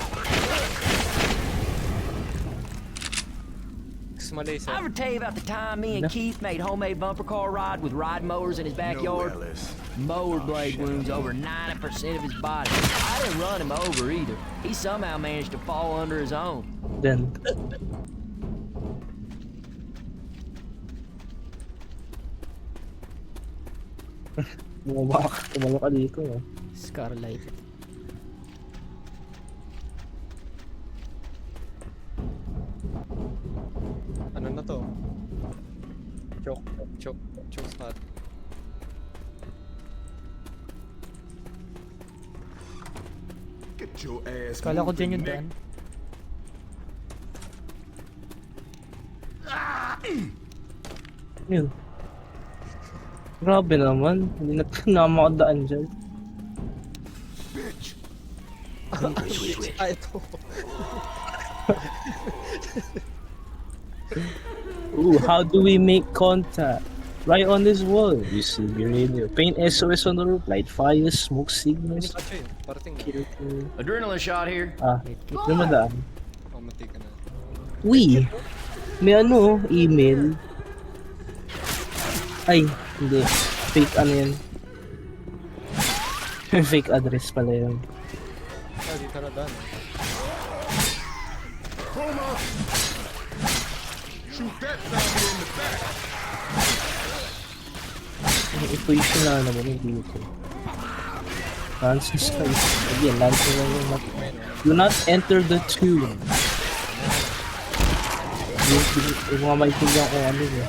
Speaker 1: Gusto mo laser?
Speaker 5: I ever tell you about the time me and Keith made homemade bumper car ride with ride mowers in his backyard?
Speaker 6: No, Ellis.
Speaker 5: Mower blade wounds over 90% of his body. I didn't run him over either. He somehow managed to fall under his own.
Speaker 2: Then. Tumalo ka dito. Eh.
Speaker 3: Scarlight.
Speaker 1: Ano na to? Choke spot.
Speaker 6: Get your ass
Speaker 3: Kala ko dyan
Speaker 6: moving,
Speaker 3: yung
Speaker 6: Nick.
Speaker 3: daan.
Speaker 2: Yun. Grabe naman. Hindi na makadaan dyan.
Speaker 6: Bitch.
Speaker 1: Ito.
Speaker 2: Ooh, how do we make contact? Right on this wall. You see the radio. Paint SOS on the roof. Light fires, smoke signals.
Speaker 1: Ano yun? Parating na.
Speaker 2: Kill.
Speaker 5: Adrenaline shot here.
Speaker 2: Ah, dumadaan.
Speaker 1: Oh, mati ka na.
Speaker 2: Uy! May ano, email. Ay, hindi. Fake ano yan. Fake address pala yun.
Speaker 1: Ah, di ka na daan.
Speaker 6: Boomer! Shoot that zombie in the back!
Speaker 2: Ito yung sila naman yung dito. Francis Christ. Again, Lancer lang yung mat. Do not enter the tomb. Yung mga maitigyan ko ano yun.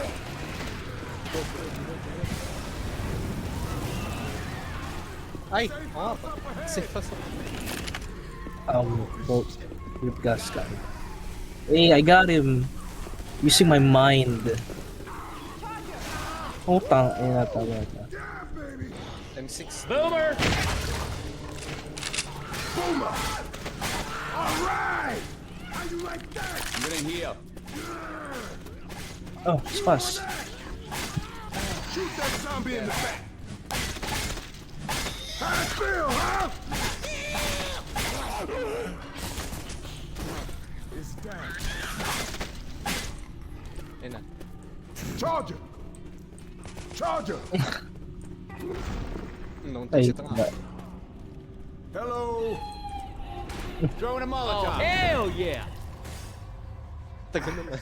Speaker 1: Ay! Ah! Safe as
Speaker 2: Boat with gas guy. Hey, I got him. Using my mind. Oh, tang, eh, natawa na.
Speaker 1: M6.
Speaker 5: Boomer!
Speaker 6: Boomer! Alright! How you like that?
Speaker 5: Get in here.
Speaker 2: Oh, spas.
Speaker 6: Shoot that zombie in the back! How it feel, huh? It's down.
Speaker 1: Ayun na.
Speaker 6: Charger! Charger!
Speaker 1: Naunta
Speaker 2: Ay,
Speaker 1: siya tanga.
Speaker 6: Hello!
Speaker 5: Throwing a Molotov. Hell yeah!
Speaker 1: Tagal na.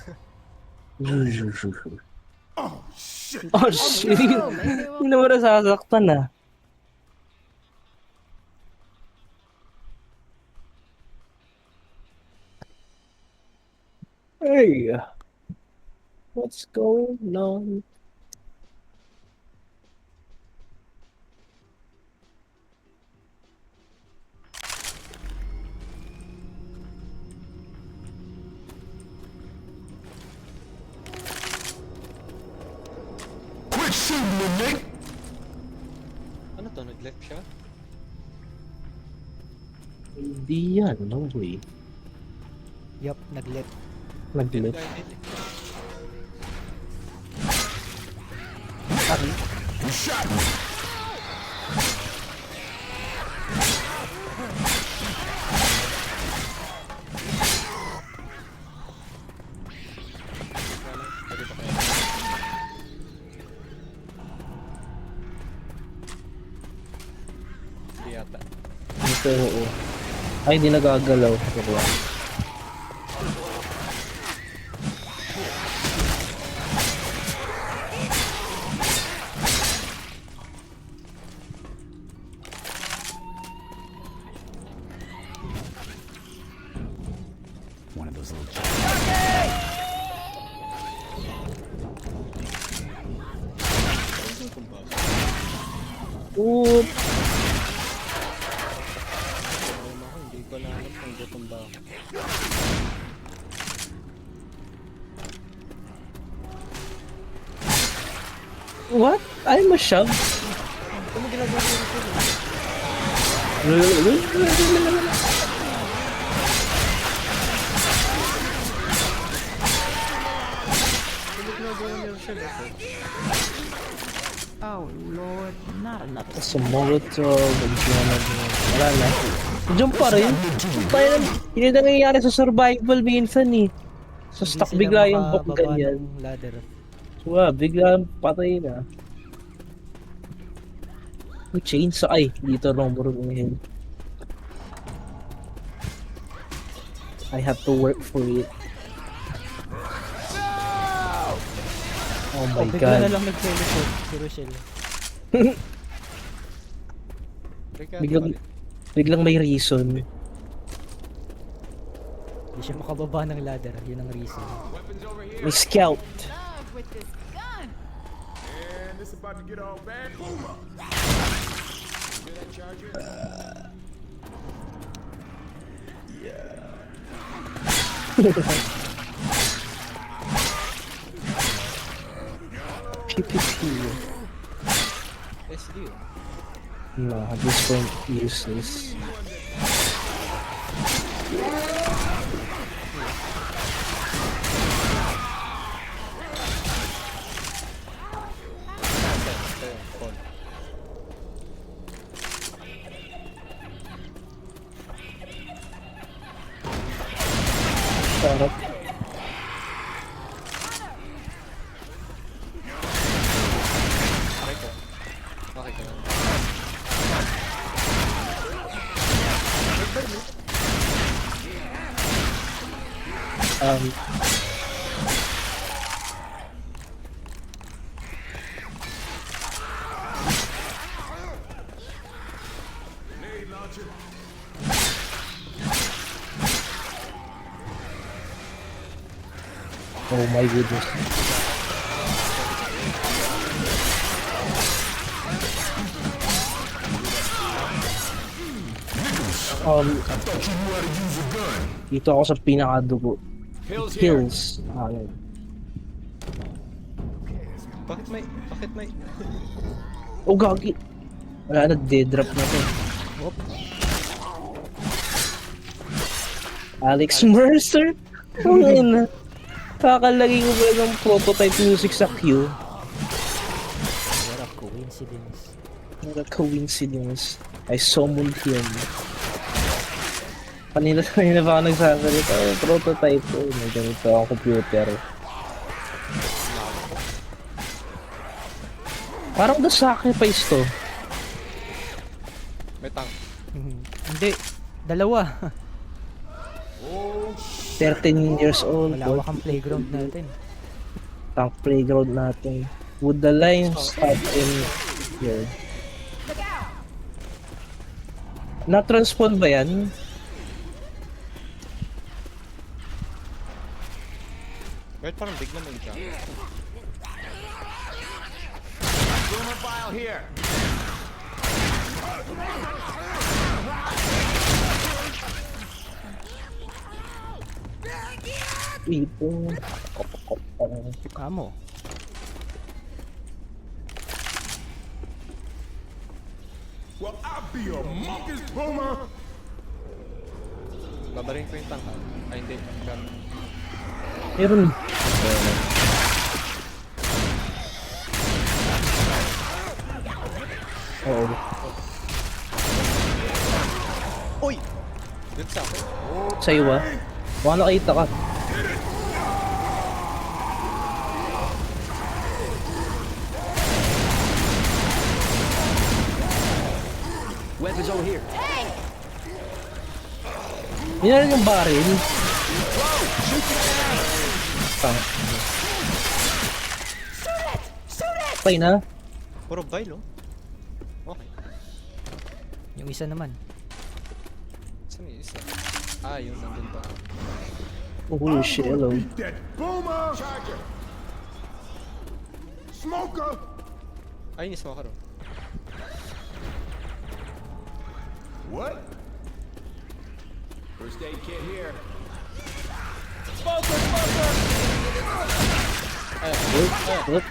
Speaker 6: Oh, shit!
Speaker 2: Oh, shit. Hindi naman nasasaktan ah. Hey, what's going on?
Speaker 6: Quit shooting me, Nick!
Speaker 1: Ano to? Nag-left siya?
Speaker 2: Hindi yan, no way.
Speaker 3: Yup, nag-let.
Speaker 2: Nag-delete.
Speaker 6: You shot me!
Speaker 1: Pwede ba kaya? Hindi yata.
Speaker 2: Ito, oo. Ay, di nagagalaw. Diba?
Speaker 6: One of those little
Speaker 2: Oop!
Speaker 1: Ano ako, hindi ko na alam kung gutom ba ako.
Speaker 2: What? I'm a shove.
Speaker 1: Ano ginagawa niya rin? Ano ginagawa niya rin?
Speaker 3: Oh, Lord. Not enough.
Speaker 2: Sa Molotov, wala na. Diyan pa rin. Yun yung nangyayari sa survival minsan eh. So
Speaker 3: Hindi
Speaker 2: stuck
Speaker 3: sila
Speaker 2: bigla yung bot
Speaker 3: makababa
Speaker 2: ganyan.
Speaker 3: ng ladder.
Speaker 2: So bigla patay na. May chainsaw. Ay, dito lang bro. I have to work for it. Oh my
Speaker 3: Bigla na
Speaker 2: god.
Speaker 3: lang nag-teleport si Rochelle.
Speaker 2: Biglang may reason.
Speaker 3: Hindi siya makababa ng ladder. Yun ang reason.
Speaker 2: May scout.
Speaker 4: With this gun.
Speaker 6: And this about to get all bad. Boomer.
Speaker 2: Pew pew pew.
Speaker 1: SD yun.
Speaker 2: No, at this point, useless.
Speaker 1: Ito yung phone.
Speaker 2: Sarap.
Speaker 1: Okay ko. Okay ka lang.
Speaker 2: Um, oh my goodness. Dito ako sa pinakadugo. Hills. Ayun.
Speaker 1: Bakit may...
Speaker 2: Oh, gagi. Wala na, dead drop na to. Alex Mercer? Ang ina. Kakalagay ko ba ng prototype music sa queue?
Speaker 3: What a coincidence.
Speaker 2: What a coincidence. I summoned him. Kanina pa ako nagsasalita. Oh, prototype ko. May ganito ang computer. Parang The Sacrifice to.
Speaker 1: May tank.
Speaker 3: Hindi. Dalawa.
Speaker 2: 13 years old.
Speaker 3: Malawak ang playground natin.
Speaker 2: Tank playground natin. Would the line stop in here? Na-transpawn ba yan?
Speaker 1: Wait, parang bigla may jump.
Speaker 6: Boomer file here.
Speaker 2: Ito.
Speaker 3: Kamo.
Speaker 6: Well, I'll be a monkey's boomer.
Speaker 1: Babarin ko yung tank ha. Ay hindi. Gun.
Speaker 2: Meron. Oo.
Speaker 1: Uy! Dito sa akin.
Speaker 2: Sa'yo ba? Baka nakita ka.
Speaker 5: Weapons over here.
Speaker 2: Yun na rin yung baril. Tama. Patay na.
Speaker 1: Puro vial oh. Okay.
Speaker 3: Yung isa naman.
Speaker 1: Saan yung isa? Ah, yung nandun pa.
Speaker 2: Oh shit, hello.
Speaker 6: Beat that boomer. Charger. Smoker.
Speaker 1: Ay, inis mo ka ro.
Speaker 6: What? First aid kit here.
Speaker 2: Look.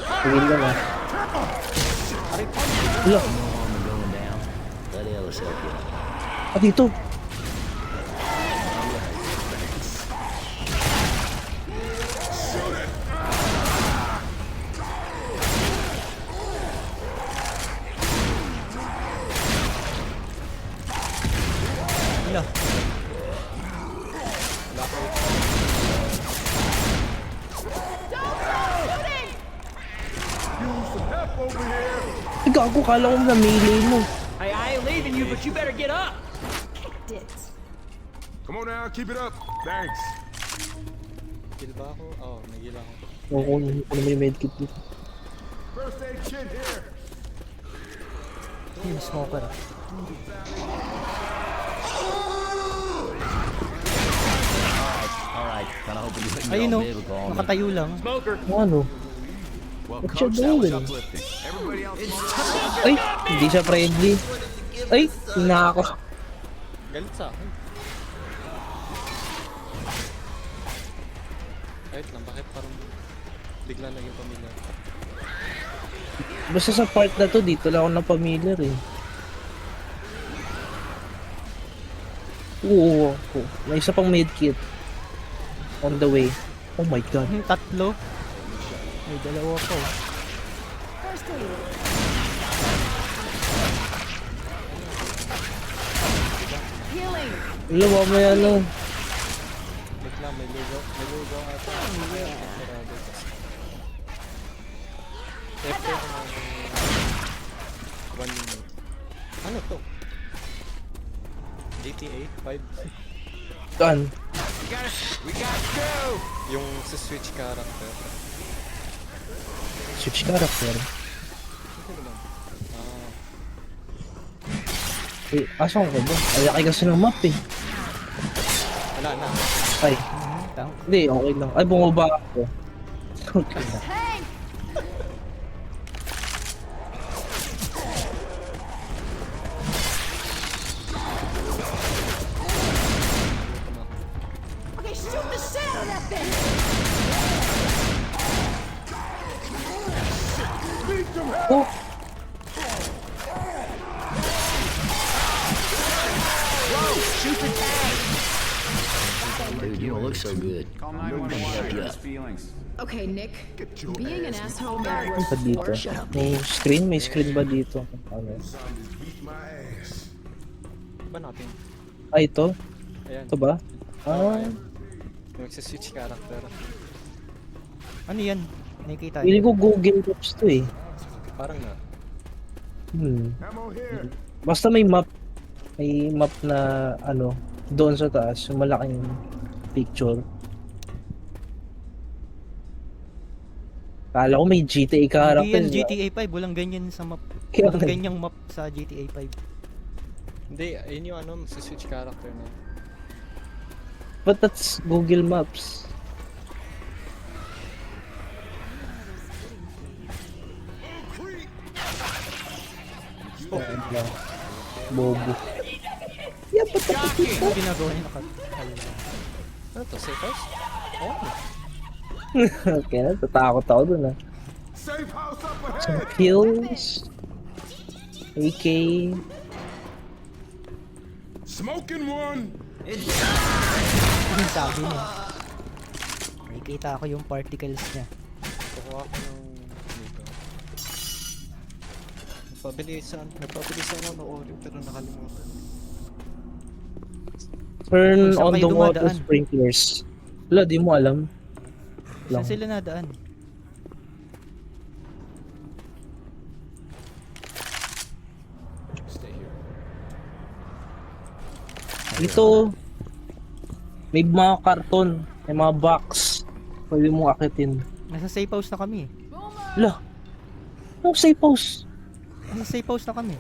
Speaker 2: Tingin lang ah. Wala.
Speaker 5: No harm in going down. Let Ellis help you.
Speaker 2: Ah, dito.
Speaker 3: Wala.
Speaker 2: Ay, gago, kala ko na melee mo.
Speaker 5: Hey, I ain't leaving you, but you better get up.
Speaker 6: Come on now, keep it up. Thanks.
Speaker 1: Kill ba ako? Oo, nagil ako.
Speaker 2: Oo, kung ano may medkit dito.
Speaker 6: First aid kit here.
Speaker 3: Yung smoker.
Speaker 5: Alright, kinda hoping you wouldn't
Speaker 3: Ayun
Speaker 5: go
Speaker 3: o.
Speaker 5: biblical on me.
Speaker 3: Nakatayo lang.
Speaker 2: Ano?
Speaker 6: Well,
Speaker 2: What you
Speaker 6: coach, that was
Speaker 2: doing?
Speaker 6: uplifting. Everybody else.
Speaker 2: Ay, hindi siya friendly. Ay, hinaka.
Speaker 1: Galit sa akin. Kahit lang, bakit parang bigla naging pamilya?
Speaker 2: Basta sa part na to, dito lang ako na familiar eh. Oo, may isa pang medkit. On the way. Oh my god.
Speaker 3: Tatlo. May dalawa pa.
Speaker 2: Wala, mamaya ano.
Speaker 1: Bigla, may lugaw ata. Sarado kasi. Epte ako ng 1 minute. Ano to? GTA 5?
Speaker 2: Saan?
Speaker 6: We got to go.
Speaker 1: Yung sa Switch character.
Speaker 2: Switch character.
Speaker 1: Ano lang? Ah,
Speaker 2: Eh, asan ko ba? Ay kasi ng map eh.
Speaker 1: wala na.
Speaker 2: Ay. Hindi, okay lang. Ay, bumaba ako. Okay na.
Speaker 4: Okay, shoot the shit out of that thing!
Speaker 2: Oh!
Speaker 5: Dude, you don't look so good. Help you up.
Speaker 4: Okay, Nick.
Speaker 6: Get your
Speaker 4: Being an
Speaker 6: ass.
Speaker 4: asshole may
Speaker 2: Ano ba dito? May screen? May screen ba dito? Ano?
Speaker 6: Beat my ass.
Speaker 1: Ba natin?
Speaker 2: Ay, ito?
Speaker 1: Ayan.
Speaker 2: Ito ba? Ah,
Speaker 1: Yung sa Switch character.
Speaker 3: Ano yan? Nakikita
Speaker 2: hindi
Speaker 3: yun.
Speaker 2: ko Google Maps to eh.
Speaker 1: Parang na.
Speaker 6: Ammo here.
Speaker 2: Basta may map. May map na ano, doon sa taas, yung malaking picture. Kala ko may GTA
Speaker 3: Hindi
Speaker 2: character.
Speaker 3: yan GTA 5. Walang ganyan sa map.
Speaker 2: Kaya
Speaker 3: Walang
Speaker 2: nga.
Speaker 3: ganyang map sa GTA 5.
Speaker 1: Hindi, ayun yung ano, sa Switch character na.
Speaker 2: But that's Google Maps. Bobo. Yeah, but
Speaker 3: Ano ginagawa niya
Speaker 1: Ano to? Safe house? Oh.
Speaker 2: okay, natatakot ako dun ah.
Speaker 6: Safe house up
Speaker 2: Some
Speaker 6: ahead.
Speaker 2: kills. AK.
Speaker 6: Smoking one.
Speaker 3: Yung sabi niya. Nakikita ako yung particles niya.
Speaker 1: Kukuha ko ng dito. Nagpabilisan ako ng audio pero nakalimutan.
Speaker 2: Turn
Speaker 3: Saan
Speaker 2: on
Speaker 3: kayo
Speaker 2: the water
Speaker 3: dumadaan?
Speaker 2: sprinklers. Wala, di mo alam.
Speaker 3: Saan
Speaker 2: Lang.
Speaker 3: sila nadaan?
Speaker 1: Stay here.
Speaker 2: Ito, may mga karton, may mga box. Pwede mo akitin.
Speaker 3: Nasa safe house na kami.
Speaker 2: Wala. Ano safe house?
Speaker 3: Nasa safe house na kami.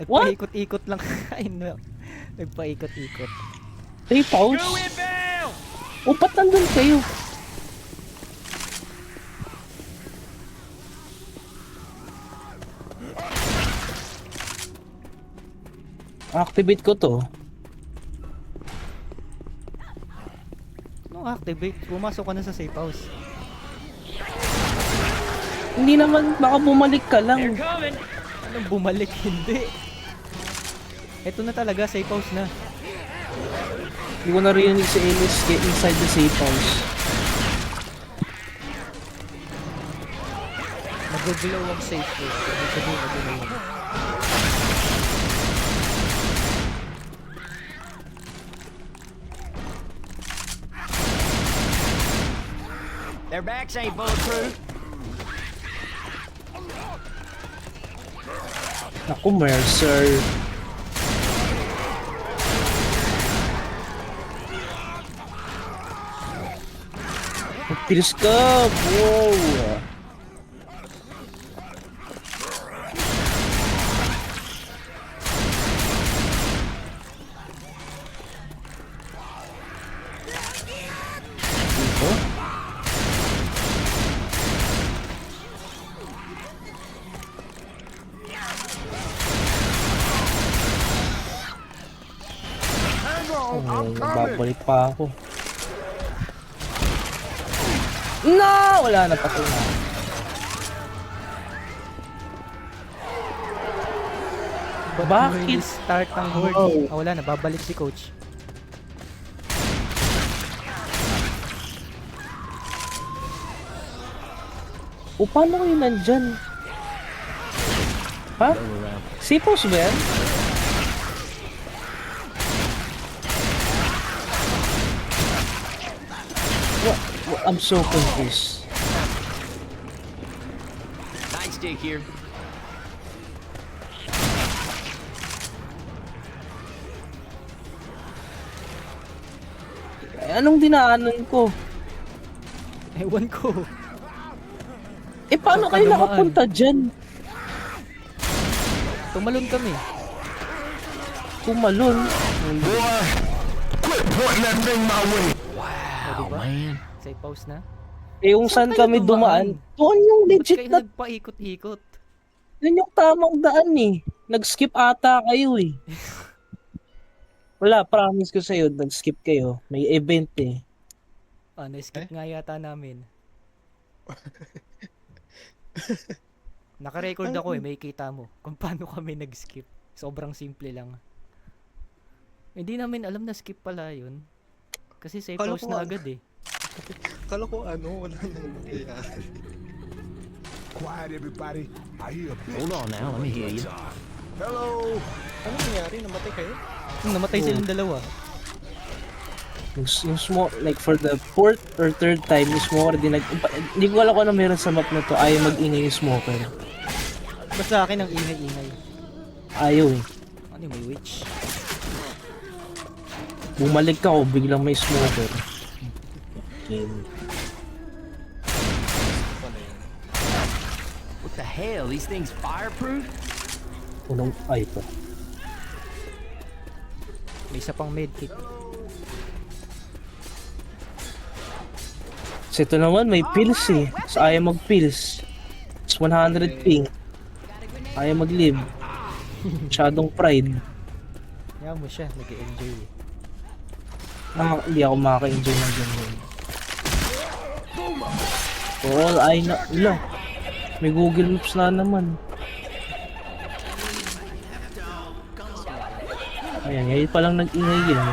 Speaker 2: What?
Speaker 3: Nagpaikot-ikot lang. Ay, no. Nagpaikot-ikot.
Speaker 2: Safe house? O, ba't nandun kayo? Activate ko to.
Speaker 3: Nung activate, pumasok ka na sa safe house.
Speaker 2: Hindi naman, baka bumalik ka lang.
Speaker 3: Anong bumalik? Hindi. Ito na talaga, safe house na.
Speaker 2: Hindi ko narinig si Alice get inside the safe house.
Speaker 3: Nag-glow ang safe house. Ibig sabihin, nag-glow.
Speaker 5: Their backs ain't bulletproof.
Speaker 2: Naku, Mercer. Magpilis ka! Wow!
Speaker 6: Hang on,
Speaker 2: Oh,
Speaker 6: I'm coming.
Speaker 2: babalik pa ako. No! Wala na, patay na. Bakit?
Speaker 3: Start ang horde.
Speaker 2: Oh.
Speaker 3: Wala na, babalik si coach.
Speaker 2: O, paano kayo nandyan? Ha? Safe house ba yan? I'm so confused.
Speaker 5: Nightstick here.
Speaker 2: Anong dinaanan ko?
Speaker 3: Ewan ko.
Speaker 2: Paano
Speaker 3: Saan ka
Speaker 2: kayo
Speaker 3: dumaan?
Speaker 2: nakapunta dyan?
Speaker 3: Tumalon kami.
Speaker 2: Tumalon.
Speaker 6: Boy, quit pointing that thing my way.
Speaker 5: Wow, man.
Speaker 3: Safe house na.
Speaker 2: Kung saan
Speaker 3: kayo
Speaker 2: kami dumaan?
Speaker 3: dumaan?
Speaker 2: Doon yung
Speaker 3: Ba't
Speaker 2: legit
Speaker 3: kayo
Speaker 2: na,
Speaker 3: nagpaikot-ikot?
Speaker 2: yun yung tamang daan eh. Nag-skip ata kayo eh. Wala, promise ko sa'yo, nag-skip kayo. May event eh.
Speaker 3: Na-skip nga yata namin. Naka-record ako eh, may kita mo kung paano kami nag-skip. Sobrang simple lang. Hindi namin alam na skip pala yun. Kasi safe
Speaker 1: Kala
Speaker 3: house
Speaker 1: ko
Speaker 3: na
Speaker 1: ano.
Speaker 3: agad eh.
Speaker 1: Kala ko wala nang nangyayari.
Speaker 6: Quiet, everybody. I hear a bitch.
Speaker 5: Hold on now, let me hear you.
Speaker 6: Hello.
Speaker 1: Ano nangyari? Namatay kayo?
Speaker 3: Namatay silang dalawa.
Speaker 2: Yung smoke, like for the fourth or third time, yung smoker din hindi ko alam kung ano meron sa map na to, ayaw mag-ingay yung smoker.
Speaker 3: Basta akin ang ingay-ingay.
Speaker 2: Ayaw eh.
Speaker 3: Ano yung may witch?
Speaker 2: Bumalik ako, biglang may smoker. Okay.
Speaker 1: Pala yun.
Speaker 5: What the hell? These things fireproof?
Speaker 2: Unong, ay ito.
Speaker 3: May isa pang medkit.
Speaker 2: So ito naman, may pills eh. So ayaw mag-pills. It's 100 ping. Ayaw mag-live. Masyadong pride.
Speaker 3: Kaya mo siya, nag-enjoy eh.
Speaker 2: Hindi ako makaka-enjoy ng ganyan. All ay na... Wala. May Google Maps na naman. Ayan, ngayon palang nag-ingay yun.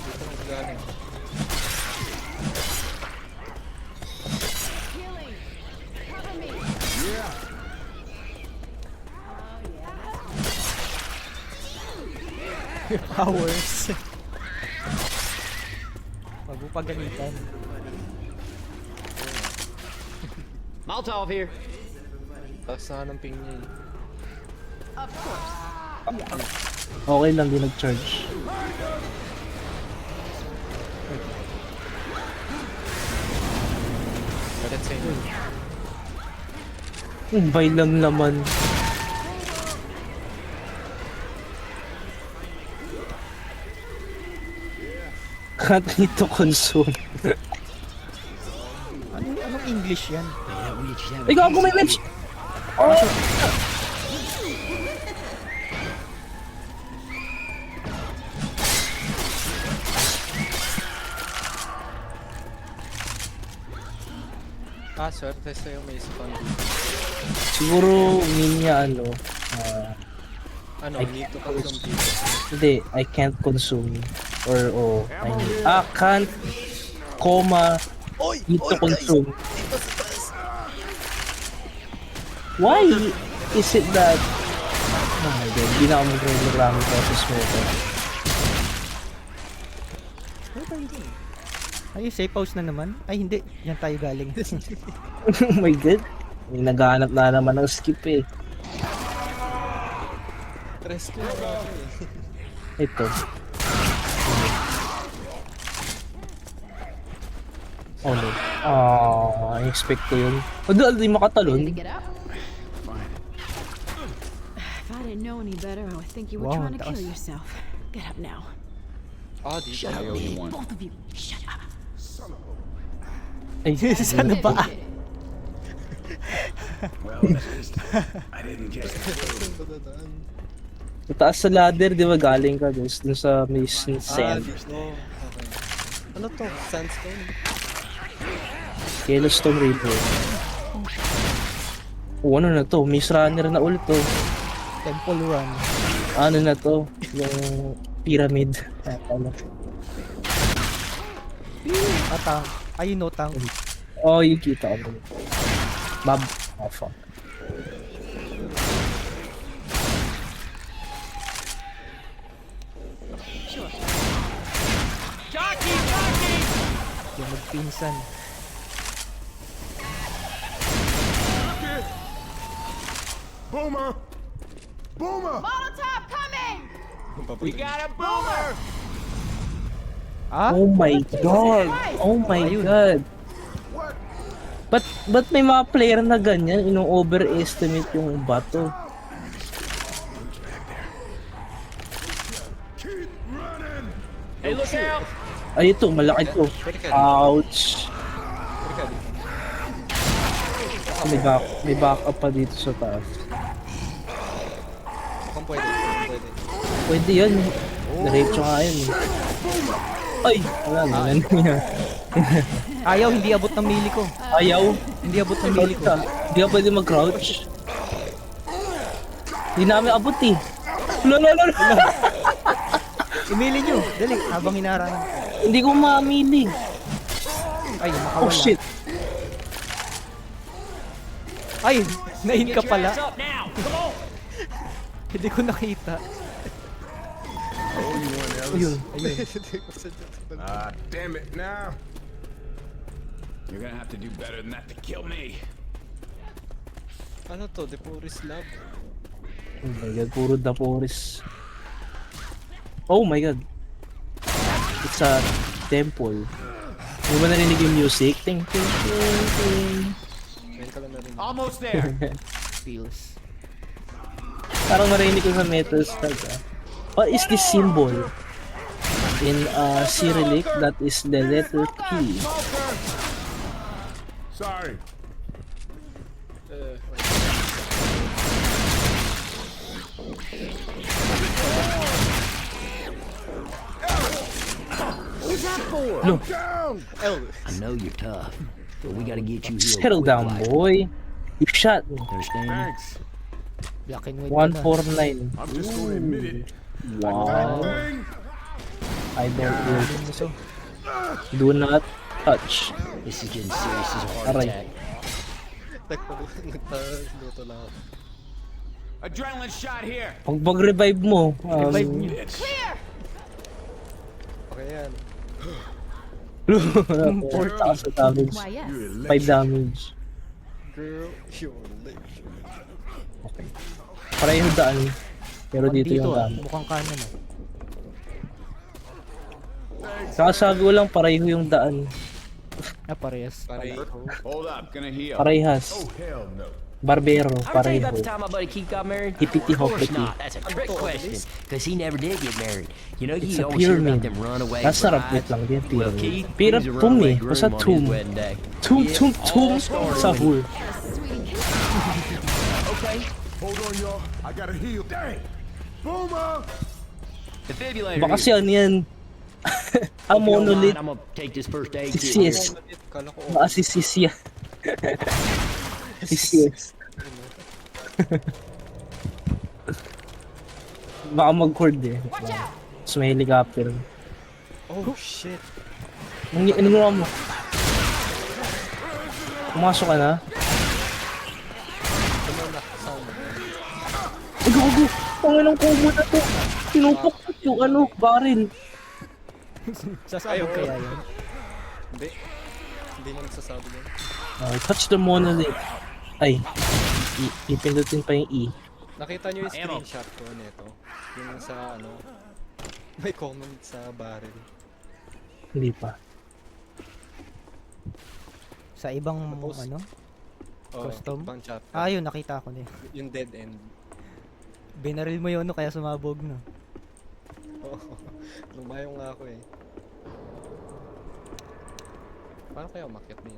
Speaker 1: Dito nang galing.
Speaker 3: Powers. Wag mo pagalitan.
Speaker 5: Molotov here.
Speaker 1: Taas na ng ping niya eh.
Speaker 2: Okay lang, di nag-charge.
Speaker 1: Galit sa inyo.
Speaker 2: Bay lang naman. Can't need to consume.
Speaker 3: Anong English yan?
Speaker 2: Ikaw ako may webs! Oh!
Speaker 1: Ah, swerte sa'yo may spawn dito.
Speaker 2: Siguro, niya
Speaker 1: Ano, need to consume dito.
Speaker 2: hindi, I can't consume. Or, I need, can't, need to consume. Why is it that, oh my god, hindi na ako mag-maraming process mo ito.
Speaker 3: Ay, safe house na naman. Ay, hindi. Yan tayo galing.
Speaker 2: Oh my god, may naghahanap na naman ng skip eh.
Speaker 1: Rescue na ako eh.
Speaker 2: Ito. Oh no. I expect ko yun. O doon, di makatalon.
Speaker 4: Ready to get up? If I didn't know any better, I would think you were
Speaker 3: Wow,
Speaker 4: trying to
Speaker 3: that
Speaker 4: kill
Speaker 3: was-
Speaker 4: yourself. Get up now.
Speaker 1: Ah, dito.
Speaker 4: Both of you, shut up.
Speaker 2: Ay,
Speaker 3: Sana ba?
Speaker 6: Well, I didn't get it.
Speaker 1: Saan ba dadaan?
Speaker 2: sa taas sa ladder, di ba galing ka guys? Dun sa may
Speaker 1: Ah,
Speaker 2: sand.
Speaker 1: dito. Okay. Ano to? Sandstone?
Speaker 2: Yellowstone River. Oh, ano na to? Maze Runner na ulit to.
Speaker 3: Temple Run.
Speaker 2: Ano na to? Yung pyramid. Ano?
Speaker 3: Atang. Ayun no, tang.
Speaker 2: Oh, yung kita ko. Bob. Oh, fuck.
Speaker 3: Yung magpinsan.
Speaker 6: Boomer! Boomer!
Speaker 5: We got a boomer!
Speaker 3: Ah?
Speaker 2: Oh my god! Oh my god! Ba't may mga player na ganyan? Ino-overestimate yung bato.
Speaker 6: Keep running!
Speaker 5: Hey, look out!
Speaker 2: Ay, ito. Malaki to. Ouch!
Speaker 1: Pwede ka dito.
Speaker 2: May backup pa dito sa taas.
Speaker 1: Kung pwede, kung pwede.
Speaker 2: Pwede yan. Diretso nga yun. Ay! Wala na. Wala na yan.
Speaker 3: Ayaw, hindi abot ng mili ko.
Speaker 2: Ayaw.
Speaker 3: Hindi abot ng mili
Speaker 2: Crouch
Speaker 3: ko.
Speaker 2: ka. Hindi ka pwede mag-crouch. Hindi namin abot eh. Lolo.
Speaker 3: Imili nyo. Dali, habang hinarangan.
Speaker 2: Hindi ko mamili.
Speaker 3: Ay,
Speaker 2: Oh
Speaker 3: makawala.
Speaker 2: shit.
Speaker 3: Ay, nain ka
Speaker 5: Get your
Speaker 3: pala.
Speaker 5: ass up now! Come on!
Speaker 3: Hindi ko nakita.
Speaker 2: Ayun.
Speaker 6: Ah, damn it now. You're gonna have to do better than that to kill me.
Speaker 1: Ano to? Depuris Lab?
Speaker 2: Oh my god. Puro Daporis. Oh my god. It's a temple. Hindi ba narinig yung music? Ting, ting, ting, ting.
Speaker 1: Ngayon ka lang na rin.
Speaker 5: Almost there!
Speaker 3: Feels.
Speaker 2: Parang marinig ko sa Metal Slug ah. What is this symbol? In Cyrillic, that is the letter P.
Speaker 6: Sorry.
Speaker 2: No,
Speaker 6: Down!
Speaker 5: I know you're tough, but we gotta get you healed.
Speaker 2: settle
Speaker 5: quick,
Speaker 2: down,
Speaker 5: like.
Speaker 2: boy. You shot me.
Speaker 5: Understand?
Speaker 6: Thanks.
Speaker 3: Black and white ka na.
Speaker 2: 149.
Speaker 6: I'm just gonna admit it.
Speaker 2: Wow.
Speaker 6: That thing?
Speaker 2: I don't will.
Speaker 3: Ano to?
Speaker 2: Do not touch.
Speaker 5: This is getting serious as a heart
Speaker 2: Aray.
Speaker 5: attack.
Speaker 1: Nagluto lang ako.
Speaker 5: Adrenaline shot here!
Speaker 2: Pag mag-revive mo,
Speaker 3: Revive nyo.
Speaker 1: Okay yan.
Speaker 2: 4,000 damage.
Speaker 4: Why, yes.
Speaker 2: 5 damage.
Speaker 1: Girl, you're late.
Speaker 2: Okay. Pareho daan. Pero dito yung
Speaker 3: ah.
Speaker 2: daan.
Speaker 3: Mukhang kanan ah.
Speaker 2: Saka sabi ko lang, pareho yung daan.
Speaker 3: Ah, parehas.
Speaker 1: Pareho.
Speaker 6: Hold up, gonna heal.
Speaker 2: Parehas.
Speaker 6: Oh, hell no.
Speaker 2: Barbero,
Speaker 5: Ever tell you
Speaker 2: pareho.
Speaker 5: about the time my buddy Keith got married?
Speaker 2: Hippity
Speaker 5: Of course
Speaker 2: hoppity.
Speaker 5: not. That's a trick question. Because he never did get married. You know,
Speaker 2: It's
Speaker 5: you
Speaker 2: a
Speaker 5: always hear about
Speaker 2: pyramid.
Speaker 5: them runaway
Speaker 2: That's not a
Speaker 5: brides.
Speaker 2: bit lang din,
Speaker 5: Well,
Speaker 2: pyramid.
Speaker 5: Keith,
Speaker 2: Pyramid,
Speaker 5: he was a
Speaker 2: tum
Speaker 5: runaway
Speaker 2: eh.
Speaker 5: groom
Speaker 2: Basta
Speaker 5: on his
Speaker 2: tum.
Speaker 5: wedding day.
Speaker 2: Tum,
Speaker 5: Yeah,
Speaker 2: tum, tum.
Speaker 5: all started
Speaker 2: Sa
Speaker 5: when-
Speaker 2: hul.
Speaker 5: Okay.
Speaker 6: Hold on, y'all. I gotta heal. Dang! Boomer!
Speaker 5: Defibrillator.
Speaker 2: Baka kasi ano yan. A monolith.
Speaker 5: I'm gonna take this first aid kit.
Speaker 2: Sis.
Speaker 5: here.
Speaker 1: Kala ko
Speaker 2: Maasisis yan. Yes. Baka mag-cord eh. So may helicopter.
Speaker 1: Oh shit.
Speaker 2: Ano nga mo? Pumasok ka na?
Speaker 1: Ano na sound mo?
Speaker 2: Ay, gago! Pangalang combo na to! Tinupok ko yung barrel.
Speaker 3: Sasabog kaya yun?
Speaker 1: Hindi. Hindi mo nagsasabi yun.
Speaker 2: Touch the monolith. Ay, ipindutin pa yung E.
Speaker 1: Nakita nyo yung screenshot ko nito. Yung sa may comment sa barrel.
Speaker 2: Hindi pa.
Speaker 3: Sa ibang
Speaker 1: Tapos- Oh,
Speaker 3: Custom?
Speaker 1: ibang chapter.
Speaker 3: Ah, yun, nakita ko na yun.
Speaker 1: Yung dead end.
Speaker 3: Binaril mo yun, no, kaya sumabog, no?
Speaker 1: Lumayo nga ako eh. Paano kaya umakyat din?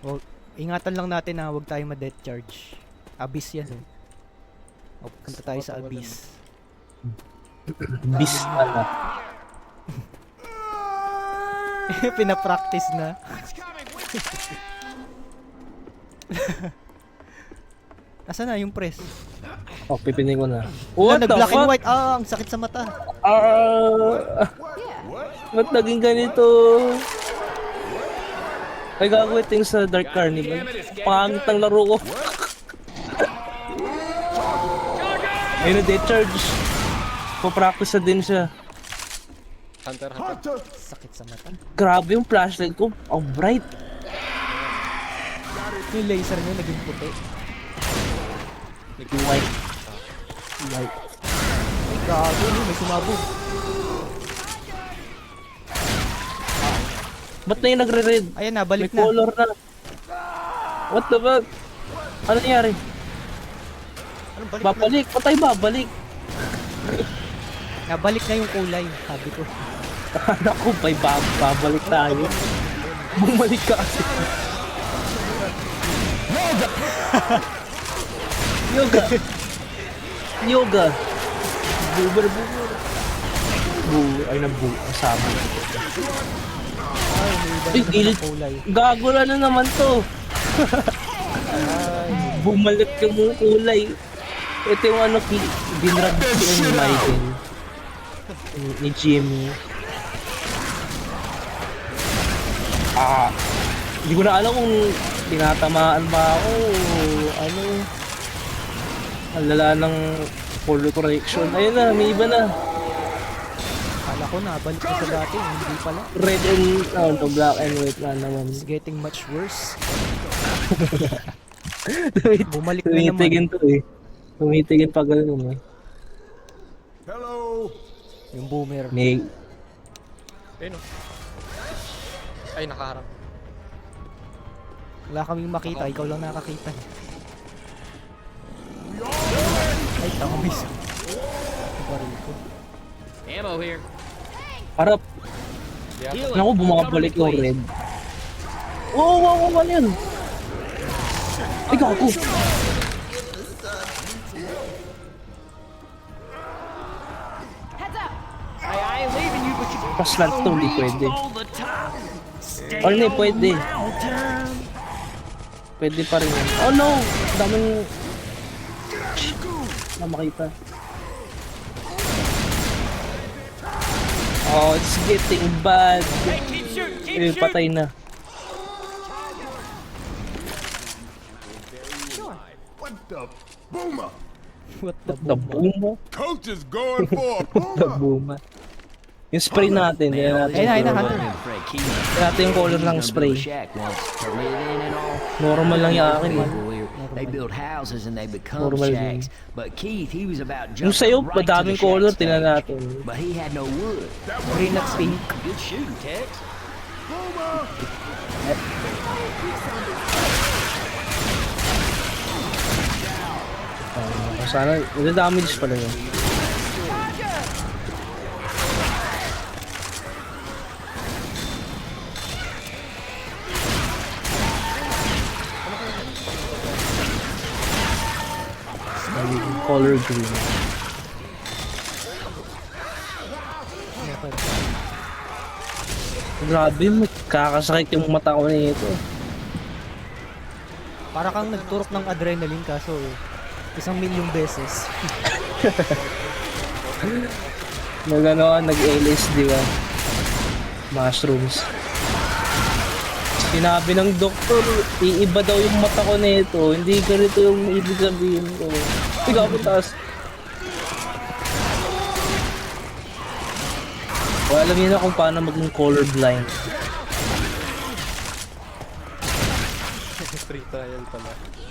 Speaker 3: Well, ingatan lang natin na huwag tayo ma-death charge. Abyss yan, eh. O, punta tayo sa
Speaker 1: Patawalan.
Speaker 3: Abyss.
Speaker 2: Bis pala.
Speaker 3: Pinapractice na. Nasaan na yung press?
Speaker 2: Oh, pipinin ko na.
Speaker 3: What
Speaker 2: What the
Speaker 3: nag-black and
Speaker 2: fuck?
Speaker 3: white. Ah, ang sakit sa mata.
Speaker 2: Ba't naging ganito? Ay, gagawin ito yung sa Dark Carnival. Pangit ng laro ko. Ayun na, death charge. Papractice na din siya.
Speaker 1: Hunter.
Speaker 3: Sakit sa mata.
Speaker 2: Grabe yung flashlight ko. Ang bright.
Speaker 3: Yung laser niya naging puti.
Speaker 2: White. White.
Speaker 3: Ay, gago, no, may sumabog.
Speaker 2: Ba't na yung nagre-red?
Speaker 3: Ayan na,
Speaker 2: May
Speaker 3: balik na.
Speaker 2: color na. What the fuck? Ano nangyari?
Speaker 1: Anong balik
Speaker 2: Babalik. Patay babalik.
Speaker 3: Nabalik na yung kulay, sabi ko.
Speaker 2: Naku, babalik tayo. Bumalik ka kasi. Yoga. Yoga. Buber. Ay, kasama.
Speaker 3: Ay, may iba
Speaker 2: Ay,
Speaker 3: na
Speaker 2: gilid.
Speaker 3: kulay.
Speaker 2: Gagula na naman to. Bumalik yung kulay. Ito yung dinrag ni Michael. Ni Jimmy. Hindi ko na alam kung tinatamaan ba ako o ang lala ng color correction. Ayun na, may iba na.
Speaker 3: Kala ko na, balik na sa dati. Hindi pala.
Speaker 2: Red and black and white na naman.
Speaker 3: It's getting much worse. Bumalik na naman.
Speaker 2: Tumitigin to eh. Tumitigin pa ganun eh.
Speaker 6: Hello.
Speaker 3: Yung boomer.
Speaker 2: May
Speaker 1: Ayun oh. Ay, nakaharap.
Speaker 3: Wala kaming makita, ikaw lang nakakita. Ay, tama miss. Baril ko.
Speaker 5: Ammo here.
Speaker 2: harap.
Speaker 1: Yeah.
Speaker 2: Naku, bumabalik yung red. Wow, ano yun? Ay, gago.
Speaker 5: I ain't leaving you, but you
Speaker 2: Pas lang to, hindi pwede.
Speaker 5: all the time. Stay
Speaker 2: Oh, hindi,
Speaker 5: on
Speaker 2: pwede.
Speaker 5: the mountain.
Speaker 2: Pwede pa rin yun. Oh no! Daming... Na makita. Oh, it's getting bad.
Speaker 5: Hey, keep shooting, keep
Speaker 2: Eh,
Speaker 5: shooting.
Speaker 2: patay na.
Speaker 6: What the boomer?
Speaker 3: What the
Speaker 2: The boom.
Speaker 6: Coach is going for a
Speaker 2: The
Speaker 6: boomer.
Speaker 2: boom. Yung spray natin, hindi natin.
Speaker 3: Ayun na, Hunter.
Speaker 2: Hindi natin yung color ng spray. Normal lang yung akin eh.
Speaker 5: They build houses and they become
Speaker 2: Normal
Speaker 5: shacks. But Keith, he was about
Speaker 2: Yung
Speaker 5: jumping
Speaker 2: sa'yo,
Speaker 5: right to the
Speaker 2: madaming
Speaker 5: shack
Speaker 2: color,
Speaker 5: stage.
Speaker 2: tingnan natin.
Speaker 5: But he had no wood.
Speaker 3: Green at pink.
Speaker 5: Good shooting, Tex.
Speaker 2: Sana, damage pala yun. Nagiging color green. Grabe, kakasakit yung mata ko nito.
Speaker 3: Para kang nagturok ng adrenaline kaso 1,000,000 beses.
Speaker 2: Nag-LSD ka. Mushrooms. Sinabi ng doktor, iiba daw yung mata ko nito. Hindi ganito yung ibig sabihin ko. Tiga ako taas. O, alam niyo na kung paano maging colorblind.
Speaker 1: Free trial pala.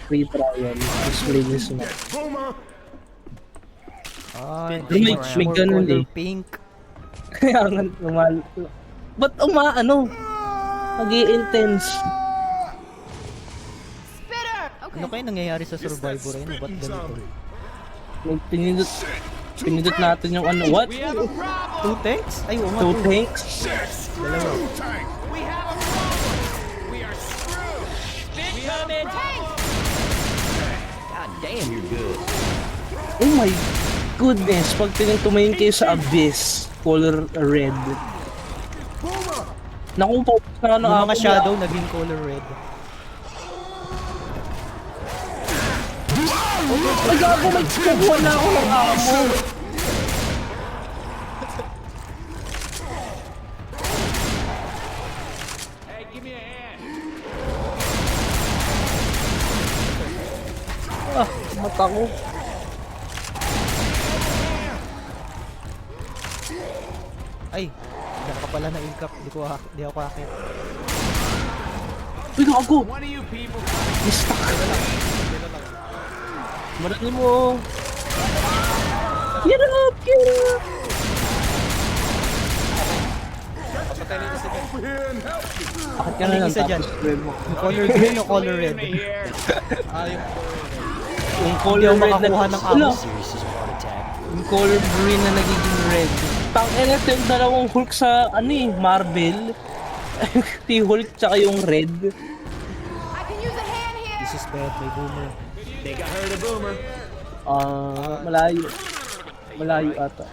Speaker 2: Free trial. Display this na.
Speaker 6: Boomer!
Speaker 3: Ay,
Speaker 2: May ganun
Speaker 3: color
Speaker 2: eh.
Speaker 3: pink.
Speaker 2: Kaya nga, ba't ano? Nag-i-intense.
Speaker 3: Ano kaya nangyayari sa Survivor eh? Ba't ganito?
Speaker 2: Pinindot natin yung ano, what?
Speaker 3: 2 tanks? Ay, oo nga.
Speaker 2: Two tanks?
Speaker 3: Dalawa.
Speaker 5: God damn, you're good.
Speaker 2: Oh my goodness, pag tumingin kayo sa abyss, color red. Naku, focus na ano
Speaker 3: Yung
Speaker 2: ako.
Speaker 3: mga shadow naging color red.
Speaker 2: Ay, gago, nagkukuha na ako ng amo. Ah, mata ko.
Speaker 3: Ay, diyan ka pala na incap. Di ako akit.
Speaker 2: Uy, gago. Mistak. Marami mo. Get up, get up. Bakit ka na
Speaker 3: Ano yung
Speaker 2: lang
Speaker 3: isa dyan?
Speaker 2: tapos grab mo?
Speaker 3: Yung color green o color red?
Speaker 2: Yung
Speaker 3: Hindi
Speaker 2: color
Speaker 3: ako
Speaker 2: red
Speaker 3: makakuha
Speaker 2: na
Speaker 3: ng amo.
Speaker 5: Serious as a heart attack.
Speaker 2: yung color green na nagiging red. Tangina yung dalawang Hulk sa ano eh, Marvel. T-Hulk tsaka yung red.
Speaker 3: This is bad, may boomer.
Speaker 2: Malayo. Malayo ata.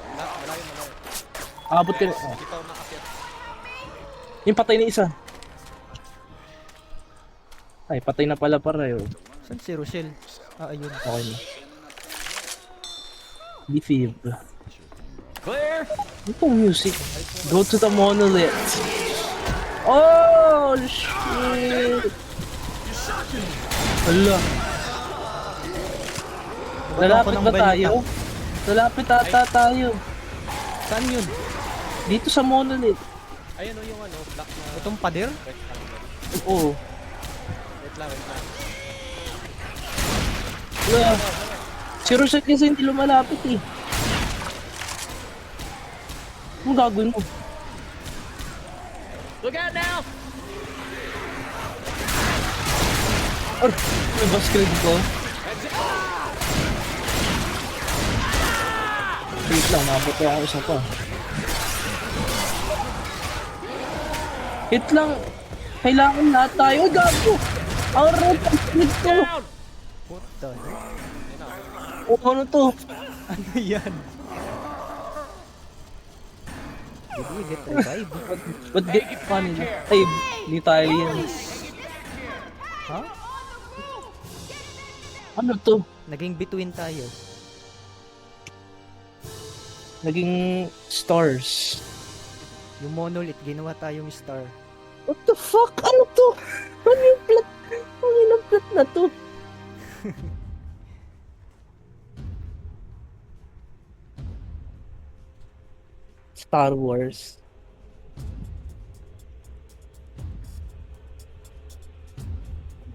Speaker 2: Abot ka na. Yung patay na isa. Ay, patay na pala pareho.
Speaker 3: Saan si Rochelle? Ah, ayun.
Speaker 2: Okay na. Defib.
Speaker 5: Clear?
Speaker 2: Itong music. Go to the monolith. Oh, shit. Hala. Lalapit
Speaker 3: ng
Speaker 2: ba
Speaker 3: balita.
Speaker 2: tayo? Lalapit ata tayo.
Speaker 3: Saan yun?
Speaker 2: Dito sa monolith.
Speaker 1: Ayun o yung ano, black na
Speaker 3: Itong pader?
Speaker 1: rectangle.
Speaker 2: Oo.
Speaker 1: Wait lang, wait lang.
Speaker 2: Wala. Si Rosette kasi hindi lumalapit eh. Anong gagawin mo?
Speaker 5: Look out now!
Speaker 2: May basket ko. Wait lang, mabot ako isa pa. Hit lang. Kailangan lahat tayo. Ay, gago! Ang red ang split ko.
Speaker 3: What the heck?
Speaker 2: O ano to?
Speaker 3: Ano yan? Did we get revived?
Speaker 2: Ba't get funny? Ay, hindi tayo yan.
Speaker 3: Ha?
Speaker 2: Ano to?
Speaker 3: Naging between tayo.
Speaker 2: Naging stars.
Speaker 3: Yung monolith, ginawa tayong star.
Speaker 2: What the fuck? Ano to? Ano yung plot? Ano yung plot na to? Star Wars.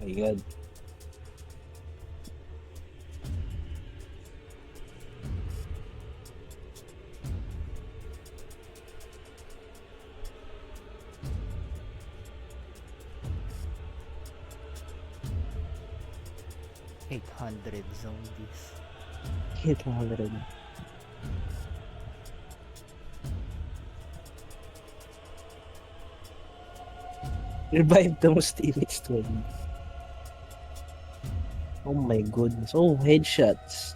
Speaker 2: Oh my god.
Speaker 3: $800 zombies.
Speaker 2: Hit 100. Revive the most image 20. Oh my goodness. Oh, headshots.